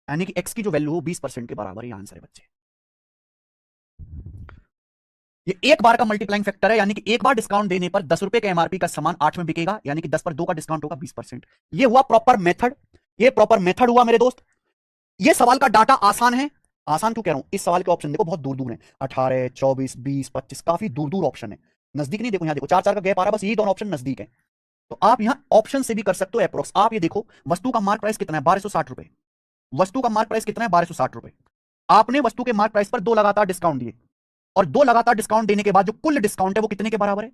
यानी कि एक्स की जो वैल्यू हो 20% के बराबर, ये आंसर है बच्चे। ये एक बार का मल्टीप्लाइंग फैक्टर है, यानी कि एक बार डिस्काउंट देने पर 10 रुपए के एमआरपी का सामान 8 में बिकेगा, यानी कि 10 पर 2 का डिस्काउंट होगा 20%। ये हुआ प्रॉपर मेथड, ये प्रॉपर मेथड हुआ मेरे दोस्त। ये सवाल का डाटा आसान है। आसान क्यों कह रहा हूं? इस सवाल के ऑप्शन देखो बहुत दूर दूर है, 18 24 20 25, काफी दूर दूर ऑप्शन है, नजदीक नहीं। देखो यहां देखो 4 4 का गैप आ रहा है, बस यही दोनों ऑप्शन नजदीक है। तो आप यहां ऑप्शन से भी कर सकते हो अप्रोक्स। आप ये देखो वस्तु का मार्क प्राइस कितना है? 1260 रुपए। वस्तु का मार्क प्राइस कितना है? 1260 रुपए। आपने वस्तु के मार्क प्राइस पर दो लगातार डिस्काउंट दिए, और दो लगातार डिस्काउंट देने के बाद जो कुल डिस्काउंट है वो कितने के बराबर है?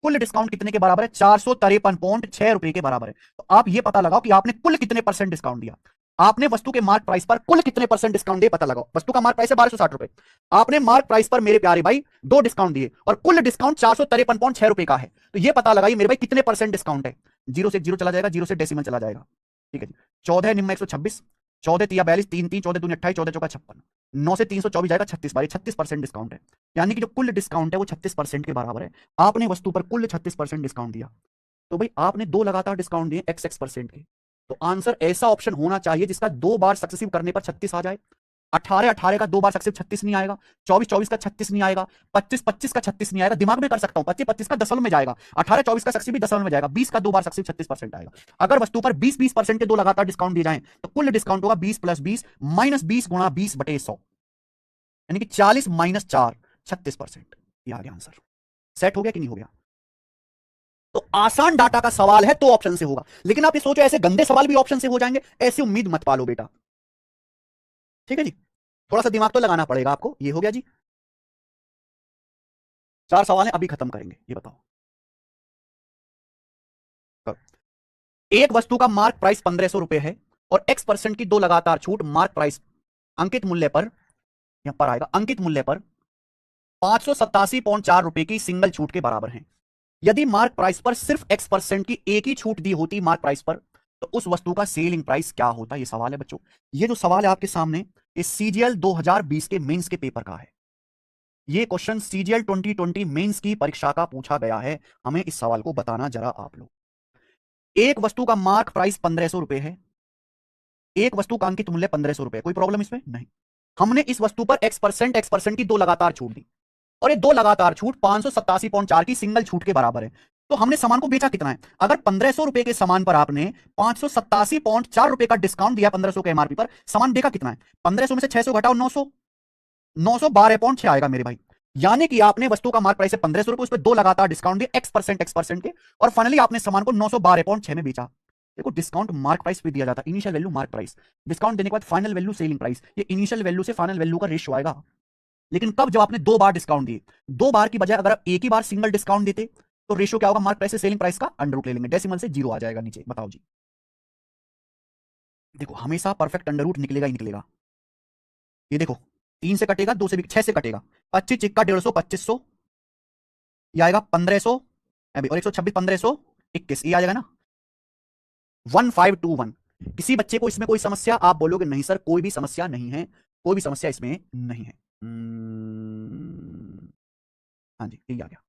कुल डिस्काउंट कितने के बराबर है? 453.6 रुपए के बराबर है। तो आप ये पता लगाओ कि आपने कुल कितने परसेंट डिस्काउंट दिया। आपने वस्तु के मार्क प्राइस पर कुल कितने परसेंट डिस्काउंट दिए, पता लगाओ। वस्तु का मार्क प्राइस है 1260 रुपए, आपने मार्क प्राइस पर मेरे प्यारे भाई दो डिस्काउंट दिए, और कुल डिस्काउंट 453.6 रुपए का है। तो ये पता लगाइए मेरे भाई कितने परसेंट डिस्काउंट है। जीरो से जीरो चला जाएगा, जीरो से डेसिमल चला जाएगा। ठीक है जी। 14 निम्न 126, 14 तिया 42, 3 3 14 दूनी 28, 14 चौका 56, 9 से 324 जाएगा 36 बारी, 36% डिस्काउंट है। यानी कि जो कुल डिस्काउंट है वो 36% के बराबर है। आपने वस्तु पर कुल 36% डिस्काउंट दिया, तो भाई आपने दो लगातार डिस्काउंट दिए x% के। तो आंसर ऐसा ऑप्शन होना चाहिए जिसका दो बार सक्सेसिव करने पर 36 आ जाए। 18 18 का दो बार सक्सेसिव 36 नहीं आएगा, 24 24 का 36 नहीं आएगा, 25 25 का 36 नहीं आएगा। दिमाग में कर सकता हूं, 25 25 का दशमलव में जाएगा, 18 24 का सक्सेसिव भी दशमलव में जाएगा, 20 का दो बार सक्सेसिव 36% आएगा। अगर वस्तु पर 20% के दो लगातार डिस्काउंट दिए जाएं तो कुल डिस्काउंट होगा 20 + 20 - 20 × 20/100, यानी कि 40 - 4 36%। ये आ गया आंसर। सेट हो गया कि नहीं हो गया? तो आसान डाटा का सवाल है तो ऑप्शन से होगा, लेकिन आप ये सोचो ऐसे गंदे सवाल भी ऑप्शन से हो जाएंगे, ऐसी उम्मीद मत पालो बेटा। ठीक है जी, थोड़ा सा दिमाग तो लगाना पड़ेगा आपको। ये हो गया जी, 4 सवाल हैं, अभी खत्म करेंगे। ये बताओ, करो। एक वस्तु का मार्क प्राइस 1500 रुपए है, और X% की दो लगातार छूट मार्क प्राइस अंकित मूल्य पर, यहां पर आएगा अंकित मूल्य पर 587.4 रुपए की सिंगल छूट के बराबर है। यदि मार्क प्राइस पर सिर्फ X% की एक ही छूट दी होती मार्क प्राइस पर, तो उस वस्तु का सेलिंग प्राइस क्या होता? ये सवाल है बच्चों। ये जो सवाल है आपके सामने, ये CGL 2020 के मेंस के पेपर का है। ये क्वेश्चन CGL 2020 मेंस की परीक्षा का पूछा गया है। हमें इस सवाल को बताना जरा आप लोग। एक वस्तु का मार्क प्राइस 1500 रुपए है, एक वस्तु का अंकित मूल्य 1500 रुपए, कोई प्रॉब्लम इसमें नहीं। हमने इस वस्तु पर X% की दो लगातार छूट दी, और ये दो लगातार छूट 587.4 की सिंगल छूट के बराबर है। तो हमने सामान को बेचा कितना है? अगर 1500 रुपए के सामान पर आपने 587.4 रुपए का डिस्काउंट दिया, 1500 के एमआरपी पर, सामान बेचा कितना है? 1500 में से 600 घटाओ, 900, 912.6 आएगा मेरे भाई। यानी कि आपने वस्तु का मार्क प्राइस है 1500 रुपए, उस पर दो लगातार डिस्काउंट दिए X% के, और फाइनली आपने सामान को 912.6 में बेचा। देखो डिस्काउंट मार्क प्राइस पे दिया जाता है, initial value mark price, discount देने के बाद फाइनल वैल्यू सेलिंग प्राइस। ये इनिशियल वैल्यू से फाइनल वैल्यू का रेशियो आएगा। लेकिन कब? जब आपने दो बार डिस्काउंट दिए। दो बार की बजाय अगर आप एक ही बार सिंगल डिस्काउंट देते तो रेशियो क्या होगा? मार्क प्राइस से सेलिंग प्राइस का अंडर रूट ले लेंगे, डेसिमल से जीरो आ जाएगा नीचे। बताओ जी, देखो हमेशा परफेक्ट अंडर रूट निकलेगा ही निकलेगा। ये देखो 3 से कटेगा, 2 से भी 6 से कटेगा, 25 चिक्का 150, 2500, ये आएगा 1500 और 126 1521, ये आ जाएगा ना 1521। किसी बच्चे को इसमें कोई समस्या? आप बोलोगे नहीं सर कोई भी समस्या नहीं है, कोई भी समस्या इसमें नहीं है। हाँ जी यही आ गया।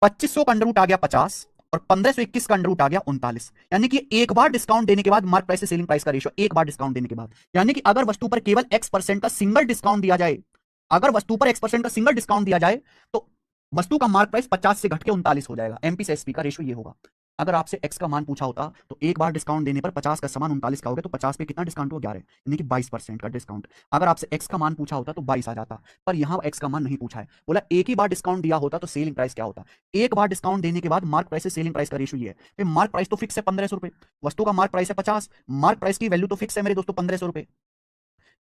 2500 का अंडर रूट आ गया 50 और 1521 का अंडर रूट आ गया 39। यानी कि एक बार डिस्काउंट देने के बाद मार्क प्राइस से सेलिंग प्राइस का रेशियो, एक बार डिस्काउंट देने के बाद, यानी कि अगर वस्तु पर केवल X% का सिंगल डिस्काउंट दिया जाए, अगर वस्तु पर X% का सिंगल डिस्काउंट दिया जाए तो वस्तु का मार्क प्राइस 50 से घट के 39 हो जाएगा। एमपी से एसपी का रेशियो ये होगा। अगर आपसे एक्स का मान पूछा होता तो एक बार डिस्काउंट देने पर 50 का सामान 39 का हो गया, तो 50 पे कितना डिस्काउंट हुआ? 11, यानी कि 22% का डिस्काउंट। अगर आपसे एक्स का मान पूछा होता तो 22 आ जाता, पर यहां एक्स का मान नहीं पूछा है। बोला एक ही बार डिस्काउंट दिया होता तो सेलिंग प्राइस क्या होता। एक बार डिस्काउंट देने के बाद मार्क प्राइस से सेलिंग प्राइस का रेशियो ये है। मार्क प्राइस तो फिक्स है 1500 रुपए, वस्तु का मार्क प्राइस है 50, मार्क प्राइस की वैल्यू तो फिक्स है मेरे दोस्तों 1500 रुपए।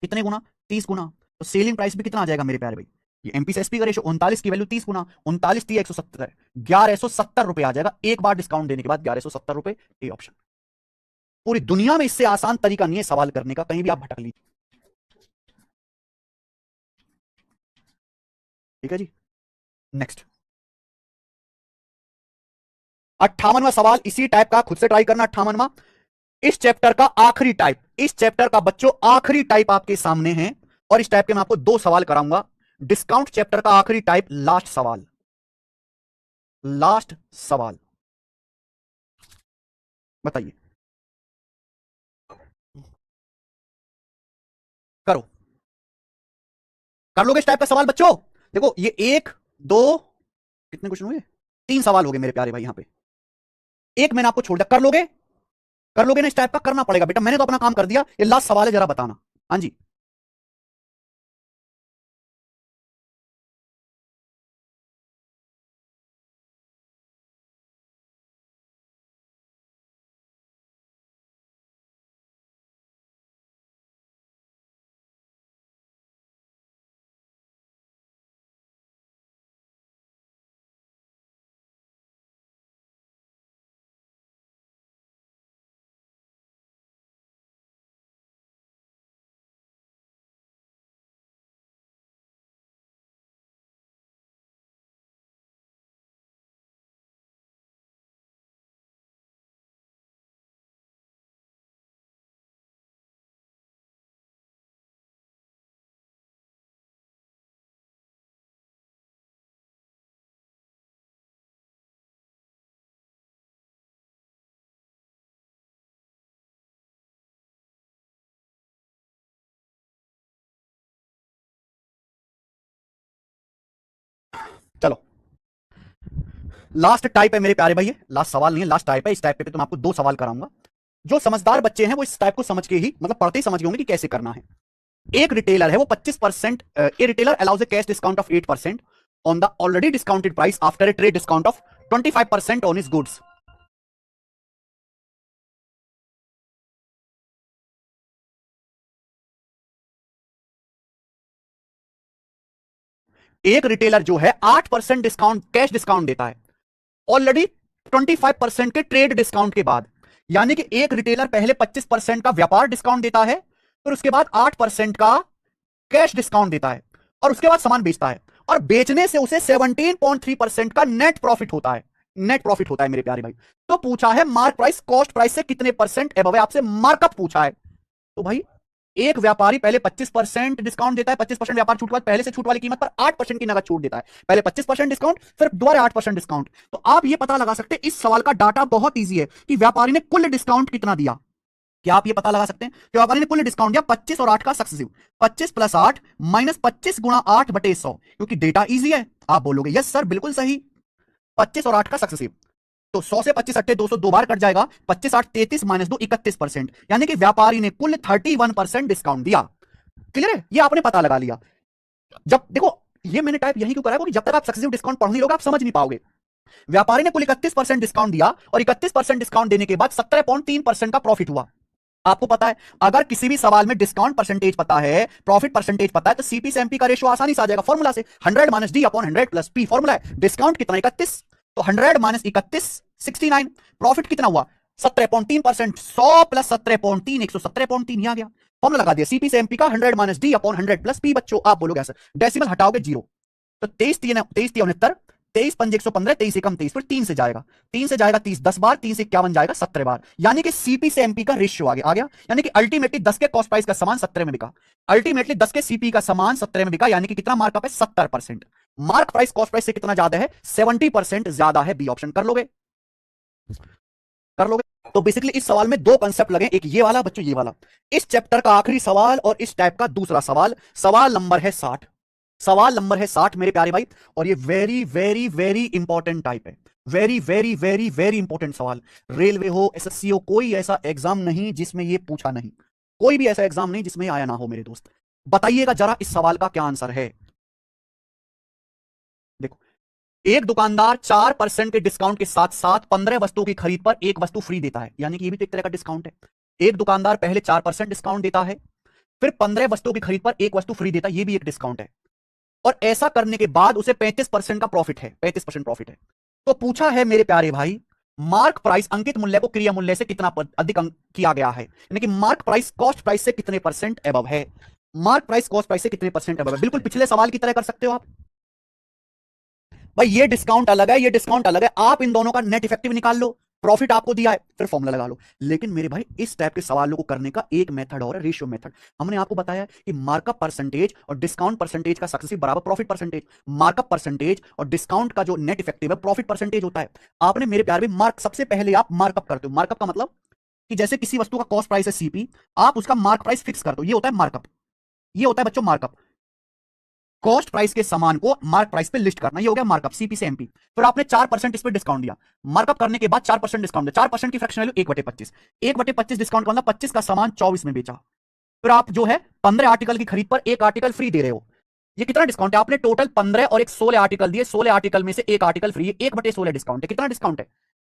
कितने गुना? 30 गुना। तो सेलिंग प्राइस भी कितना आ जाएगा मेरे प्यारे भाई? ये एमपी से एसपी का रेशियो 39 की वैल्यू 30 गुना 39 थी 170, 1170 रुपए आ जाएगा एक बार डिस्काउंट देने के बाद, 1170 रुपए। ये ऑप्शन। पूरी दुनिया में इससे आसान तरीका नहीं है सवाल करने का, कहीं भी आप भटक लीजिए। ठीक है जी, नेक्स्ट 58वां सवाल इसी टाइप का, खुद से ट्राई करना। 58वां इस चैप्टर का आखिरी टाइप, इस चैप्टर का बच्चों आखिरी टाइप आपके सामने है, और इस टाइप के मैं आपको 2 सवाल कराऊंगा। डिस्काउंट चैप्टर का आखिरी टाइप, लास्ट सवाल, लास्ट सवाल बताइए। करो, कर लोगे इस टाइप का सवाल बच्चों? देखो ये 1 2 कितने क्वेश्चन हुए? 3 सवाल हो गए मेरे प्यारे भाई, यहां पे एक मैंने आपको छोड़ दिया। कर लोगे? कर लोगे ना? इस टाइप का करना पड़ेगा बेटा, मैंने तो अपना काम कर दिया। ये लास्ट सवाल है, जरा बताना। हाँ जी, चलो लास्ट टाइप है मेरे प्यारे भाई, लास्ट सवाल नहीं है, लास्ट टाइप है। इस टाइप पे तो मैं आपको 2 सवाल कराऊंगा। जो समझदार बच्चे हैं वो इस टाइप को समझ के ही, मतलब पढ़ते ही समझ गए होंगे कि कैसे करना है। एक रिटेलर है वो 25%, a retailer allows a cash discount of 8% on the already discounted price after a trade discount of 25% on his goods. एक रिटेलर जो है 8% डिस्काउंट, कैश डिस्काउंट देता है ऑलरेडी 25% के ट्रेड डिस्काउंट के बाद। यानी कि एक रिटेलर पहले 25% का व्यापार डिस्काउंट देता है, फिर उसके बाद 8% का कैश डिस्काउंट देता है, और उसके बाद सामान बेचता है, और बेचने से उसे 17.3% का नेट प्रॉफिट होता है। नेट प्रॉफिट होता है मेरे प्यारे भाई। तो पूछा है मार्क प्राइस कॉस्ट प्राइस से कितने परसेंट एबव है, आपसे मार्कअप पूछा है। तो भाई एक व्यापारी पहले 25% डिस्काउंट देता है, 25% व्यापार छूट बाद पहले से छूट वाली कीमत पर 8% की नगद छूट देता है। पहले 25% डिस्काउंट, फिर दोबारा 8% डिस्काउंट। तो आप ये पता लगा सकते हैं, इस सवाल का डाटा बहुत ईजी है कि व्यापारी ने कुल डिस्काउंट कितना दिया। क्या आप ये पता लगा सकते हैं कि व्यापारी ने कुल डिस्काउंट दिया 25 और 8 का सक्सेसिव, 25 प्लस 8 माइनस 25 गुणा 8 बटे 100, क्योंकि डेटा ईजी है। आप बोलोगे यस सर बिल्कुल सही, 25 और 8 का सक्सेसिव, तो 100 से 25 अट्ठे 200 दो बार कट जाएगा, 25 8 33 माइनस 2 31%, यानी कि व्यापारी ने कुल 31% डिस्काउंट दिया। क्लियर है? ये आपने पता लगा लिया। जब देखो ये मैंने टाइप यही क्यों करा है, क्योंकि जब तक आप सक्सेसिव डिस्काउंट पढ़ नहीं लोगे आप समझ नहीं पाओगे। व्यापारी ने कुल 31% डिस्काउंट दिया, और 31% डिस्काउंट देने के बाद 17.3% का प्रॉफिट हुआ। आपको पता है अगर किसी भी सवाल में डिस्काउंट परसेंटेज पता है, प्रॉफिट परसेंटेज पता है, तो सीपी से एमपी का रेशियो आसानी से आ जाएगा फॉर्मूला से, 100 minus D upon 100 plus P. Formula है डिस्काउंट कितना 31, तो 100 माइनस 31 69, प्रॉफिट कितना हुआ 17.3%, 100 प्लस 17.3, 117.3 आ गया। फॉर्मूला लगा दिया सीपी से एमपी का 100 minus D upon 100 plus P. बच्चों आप बोलोगे सर डेसिमल हटाओगे जीरो, तो 23 23 पंजे 115, 23 एकम 23, फिर 3 से जाएगा, 3 से जाएगा 30 10 बार, 3 से 51 जाएगा 17 बार, यानी कि सीपी से एमपी का रेशियो आ गया। यानी कि अल्टीमेटली 10 के कॉस्ट प्राइस का सामान 17 में बिका, अल्टीमेटली 10 के सीपी का सामान 17 में बिका, यानी कि कितना मार्कअप है 70%। मार्क प्राइस कॉस्ट प्राइस से कितना ज्यादा है 70% ज्यादा है। बी ऑप्शन कर लोगे, कर लोगे। तो बेसिकली इस सवाल में दो कंसेप्ट लगे, एक ये वाला बच्चों, ये वाला इस चैप्टर का आखिरी सवाल और इस टाइप का दूसरा सवाल। सवाल नंबर है 60, सवाल नंबर है 60 मेरे प्यारे भाई, और ये very very very important type है, very very very very important सवाल। रेलवे हो, एसएससी हो, कोई ऐसा एग्जाम नहीं जिसमें ये पूछा नहीं, कोई भी ऐसा एग्जाम नहीं जिसमें आया ना हो मेरे दोस्त। बताइएगा जरा इस सवाल का क्या आंसर है। देखो, एक दुकानदार 4% के डिस्काउंट के साथ साथ 15 वस्तुओं की खरीद पर एक वस्तु फ्री देता है, यानी कि ये भी तो एक तरह का डिस्काउंट है। एक दुकानदार पहले 4% डिस्काउंट देता है, फिर 15 वस्तुओं की खरीद पर एक वस्तु फ्री देता है, ये भी एक डिस्काउंट है। और ऐसा करने के बाद उसे 35% का प्रॉफिट है, 35% प्रॉफिट है। तो पूछा है मेरे प्यारे भाई, मार्क प्राइस अंकित मूल्य को क्रिया मूल्य से कितना अधिक किया गया है, यानी कि मार्क प्राइस कॉस्ट प्राइस से कितने परसेंट एबव है। मार्क प्राइस कॉस्ट प्राइस से कितने परसेंट एबव है, बिल्कुल पिछले सवाल की तरह कर सकते हो आप। भाई ये डिस्काउंट अलग है, ये डिस्काउंट अलग है, आप इन दोनों का नेट इफेक्टिव निकाल लो, प्रॉफिट आपको दिया है, फिर फॉर्मूला लगा लो। लेकिन मेरे भाई इस टाइप के सवालों को करने का एक मेथड और है, रेशियो मेथड। हमने आपको बताया कि मार्कअप परसेंटेज और डिस्काउंट परसेंटेज का सक्सेसिव बराबर प्रॉफिट परसेंटेज। मार्कअप परसेंटेज और डिस्काउंट का जो नेट इफेक्टिव है प्रॉफिट परसेंटेज होता है। आपने मेरे प्यार में मार्क, सबसे पहले आप मार्कअप करते हो। मार्कअप का मतलब कि जैसे किसी वस्तु का कॉस्ट प्राइस है सीपी, आप उसका मार्क प्राइस फिक्स करते हो, ये होता है मार्कअप। ये होता है बच्चों मार्कअप, कॉस्ट प्राइस के सामान को मार्क प्राइस पे लिस्ट करना, ये हो गया मार्कअप सीपी से एमपी। फिर आपने 4% इस पे डिस्काउंट दिया, मार्कअप करने के बाद 4% डिस्काउंट दिया, 4% की फ्रैक्शन वैल्यू 1/25, 1/25 डिस्काउंट का मतलब 25 का सामान 24 में बेचा। फिर आप जो है 15 आर्टिकल की खरीद पर एक आर्टिकल फ्री दे रहे हो, ये कितना डिस्काउंट है। आपने टोटल 15 और एक 16 आर्टिकल दिए, 16 आर्टिकल में से एक आर्टिकल फ्री है, 1/16 डिस्काउंट है। कितना डिस्काउंट है,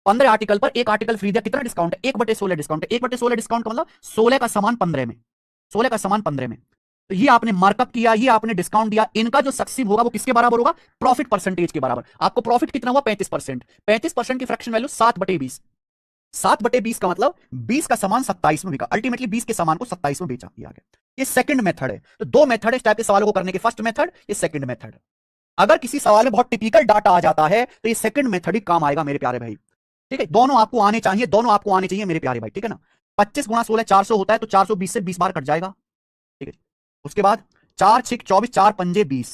15 आर्टिकल पर एक आर्टिकल फ्री दिया, कितना डिस्काउंट है 1/16 डिस्काउंट है। 1/16 डिस्काउंट का मतलब 16 का सामान 15 में, 16 का सामान 15 में। तो ये आपने मार्कअप किया, ये आपने डिस्काउंट दिया, इनका जो सक्सेसिव होगा वो किसके बराबर होगा, प्रॉफिट परसेंटेज के बराबर। आपको प्रॉफिट कितना हुआ 35%, 35% की फ्रैक्शन वैल्यू 7/20, 7/20 का मतलब 20 का सामान 27 में बिका, अल्टीमेटली 20 के सामान को 27 में बेचा दिया गया। ये सेकंड मेथड है। तो दो मेथड है इस टाइप के सवालों को करने के, फर्स्ट मेथड, ये सेकंड मेथड। अगर किसी सवाल में बहुत टिपिकल डाटा आ जाता है तो ये सेकंड मेथड ही काम आएगा मेरे प्यारे भाई। ठीक है, दोनों आपको आने चाहिए, दोनों आपको आने चाहिए मेरे प्यारे भाई, ठीक है ना। 25 गुणा 16 400 होता है, तो 420 से 20 बार कट जाएगा, ठीक है। उसके बाद 4 6 24, 4 पंजे 20,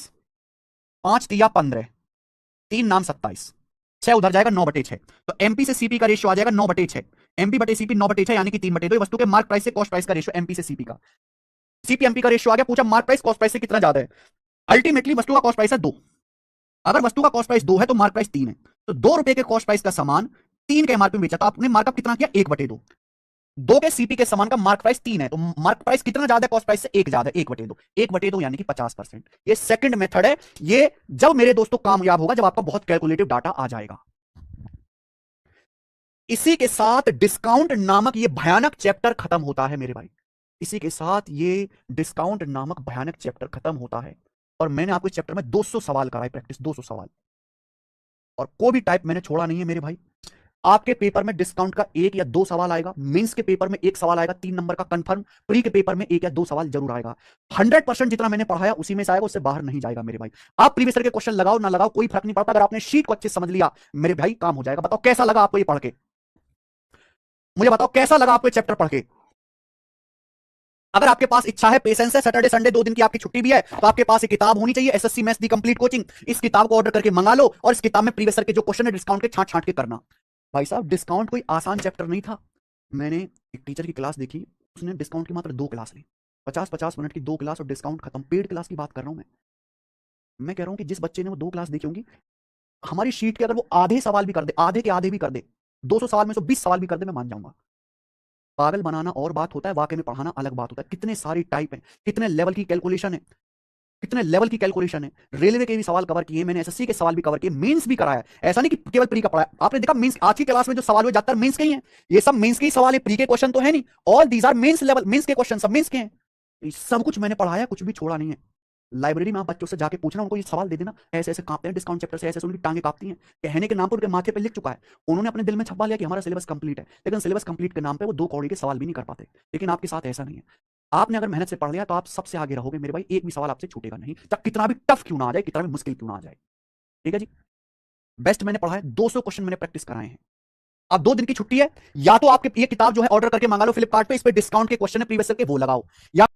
5 तिया 15, 3 नाम 27, 6 उधर जाएगा 9/6। तो एमपी से सीपी का रेशियो आ जाएगा 9/6, एमपी बटे सीपी 9/6, यानी कि 3/2। वस्तु के मार्क प्राइस से कॉस्ट प्राइस का रेशियो एमपी से सीपी का, सीपी एमपी का रेशियो आ गया। पूछा मार्क प्राइस कॉस्ट प्राइस से कितना ज्यादा है, अल्टीमेटली वस्तु का कॉस्ट प्राइस है 2, अगर वस्तु का कॉस्ट प्राइस 2 है तो मार्क प्राइस 3 है, तो 2 रुपए के कॉस्ट प्राइस का सामान 3 के एमआरपी में बेचा, तो आपने मार्कअप कितना किया 1/2। 2 के सीपी के सामान का मार्क प्राइस 3 है, तो मार्क प्राइस कितना ज्यादा है कॉस्ट प्राइस से, 1 ज्यादा है, 1/2, 1/2 यानी कि 50%। ये सेकंड मेथड है, ये जब मेरे दोस्तों कामयाब होगा जब आपका बहुत कैलकुलेटिव डाटा आ जाएगा। इसी के साथ डिस्काउंट नामक ये भयानक चैप्टर खत्म होता है मेरे भाई, इसी के साथ ये डिस्काउंट नामक भयानक चैप्टर खत्म होता है। और मैंने आपको इस चैप्टर में 200 सवाल कराए प्रैक्टिस, 200 सवाल, और कोई भी टाइप मैंने छोड़ा नहीं है मेरे भाई। आपके पेपर में डिस्काउंट का 1 या 2 सवाल आएगा, मेंस के पेपर में 1 सवाल आएगा 3 नंबर का कंफर्म, प्री के पेपर में 1 या 2 सवाल जरूर आएगा। 100% जितना मैंने पढ़ाया उसी में से आएगा, उससे बाहर नहीं जाएगा मेरे भाई। आप प्रीवियस ईयर के क्वेश्चन लगाओ ना लगाओ कोई फर्क नहीं पड़ता, अगर आपने शीट को अच्छे समझ लिया मेरे भाई काम हो जाएगा। बताओ कैसा लगा आपको ये पढ़ के, मुझे बताओ कैसा लगा आपको चैप्टर पढ़ के। अगर आपके पास इच्छा है, पेशेंस है, सैटरडे संडे 2 दिन की आपकी छुट्टी भी है, तो आपके पास एक किताब होनी चाहिए, एसएससी मैथ्स दी कंप्लीट कोचिंग। इस किताब को ऑर्डर करके मंगा लो, और इस किताब में प्रीवियस ईयर के जो क्वेश्चन है डिस्काउंट के छांट छांट के करना। भाई साहब डिस्काउंट कोई आसान चैप्टर नहीं था। मैंने एक टीचर की क्लास देखी, उसने डिस्काउंट की मात्र 2 क्लास ली, 50-50 मिनट की 2 क्लास, और डिस्काउंट खत्म। पेड क्लास की बात कर रहा हूं मैं कह रहा हूं कि जिस बच्चे ने वो 2 क्लास देखी होंगी, हमारी शीट के अगर वो आधे सवाल भी कर दे, आधे के आधे भी कर दे, 200 सवाल में से 20 सवाल भी कर दे, मैं मान जाऊंगा। पागल बनाना और बात होता है, वाकई में पढ़ाना अलग बात होता है। कितने सारी टाइप है, कितने लेवल की कैलकुलेशन है, कितने लेवल की कैलकुलेशन है। रेलवे के भी सवाल कवर किए मैंने, एसएससी के सवाल भी कवर किए, मेंस भी कराया। ऐसा नहीं कि केवल प्री का पढ़ाया। आपने देखा मेंस, आज की क्लास में जो सवाल हुए ज्यादातर मेंस के ही हैं। ये सब मेंस के ही सवाल है, प्री के क्वेश्चन तो है नहीं। All these are mains level, mains के क्वेश्चन सब मेंस के हैं। सब कुछ मैंने पढ़ाया, कुछ भी छोड़ा नहीं है। लाइब्रेरी में आप बच्चों से जाके पूछना, उनको ये सवाल दे देना, ऐसे ऐसे कांपते हैं डिस्काउंट चैप्टर से, ऐसे ऐसे उनकी टांगे कांपती हैं, कहने के नाम पर उनके माथे पे लिख चुका है, उन्होंने अपने दिल में छपवा लिया कि हमारा सिलेबस कंप्लीट है, लेकिन सिलेबस कंप्लीट के नाम पे वो 2 कौड़ी के सवाल भी नहीं कर पाते। लेकिन आपके साथ ऐसा नहीं है, आपने अगर मेहनत से पढ़ लिया तो आप सबसे आगे रहोगे मेरे भाई, एक भी सवाल आपसे छूटेगा नहीं, चाहे कितना भी टफ क्यों ना आ जाए, कितना भी मुश्किल क्यों ना आ जाए। ठीक है जी, बेस्ट मैंने पढ़ा है, 200 क्वेश्चन मैंने प्रैक्टिस कराए हैं। अब 2 दिन की छुट्टी है, या तो आपके ये किताब जो है ऑर्डर करके मंगा लो फ्लिपकार्ट पे, इस पे डिस्काउंट के क्वेश्चन है प्रीवियस ईयर के, वो लगाओ, या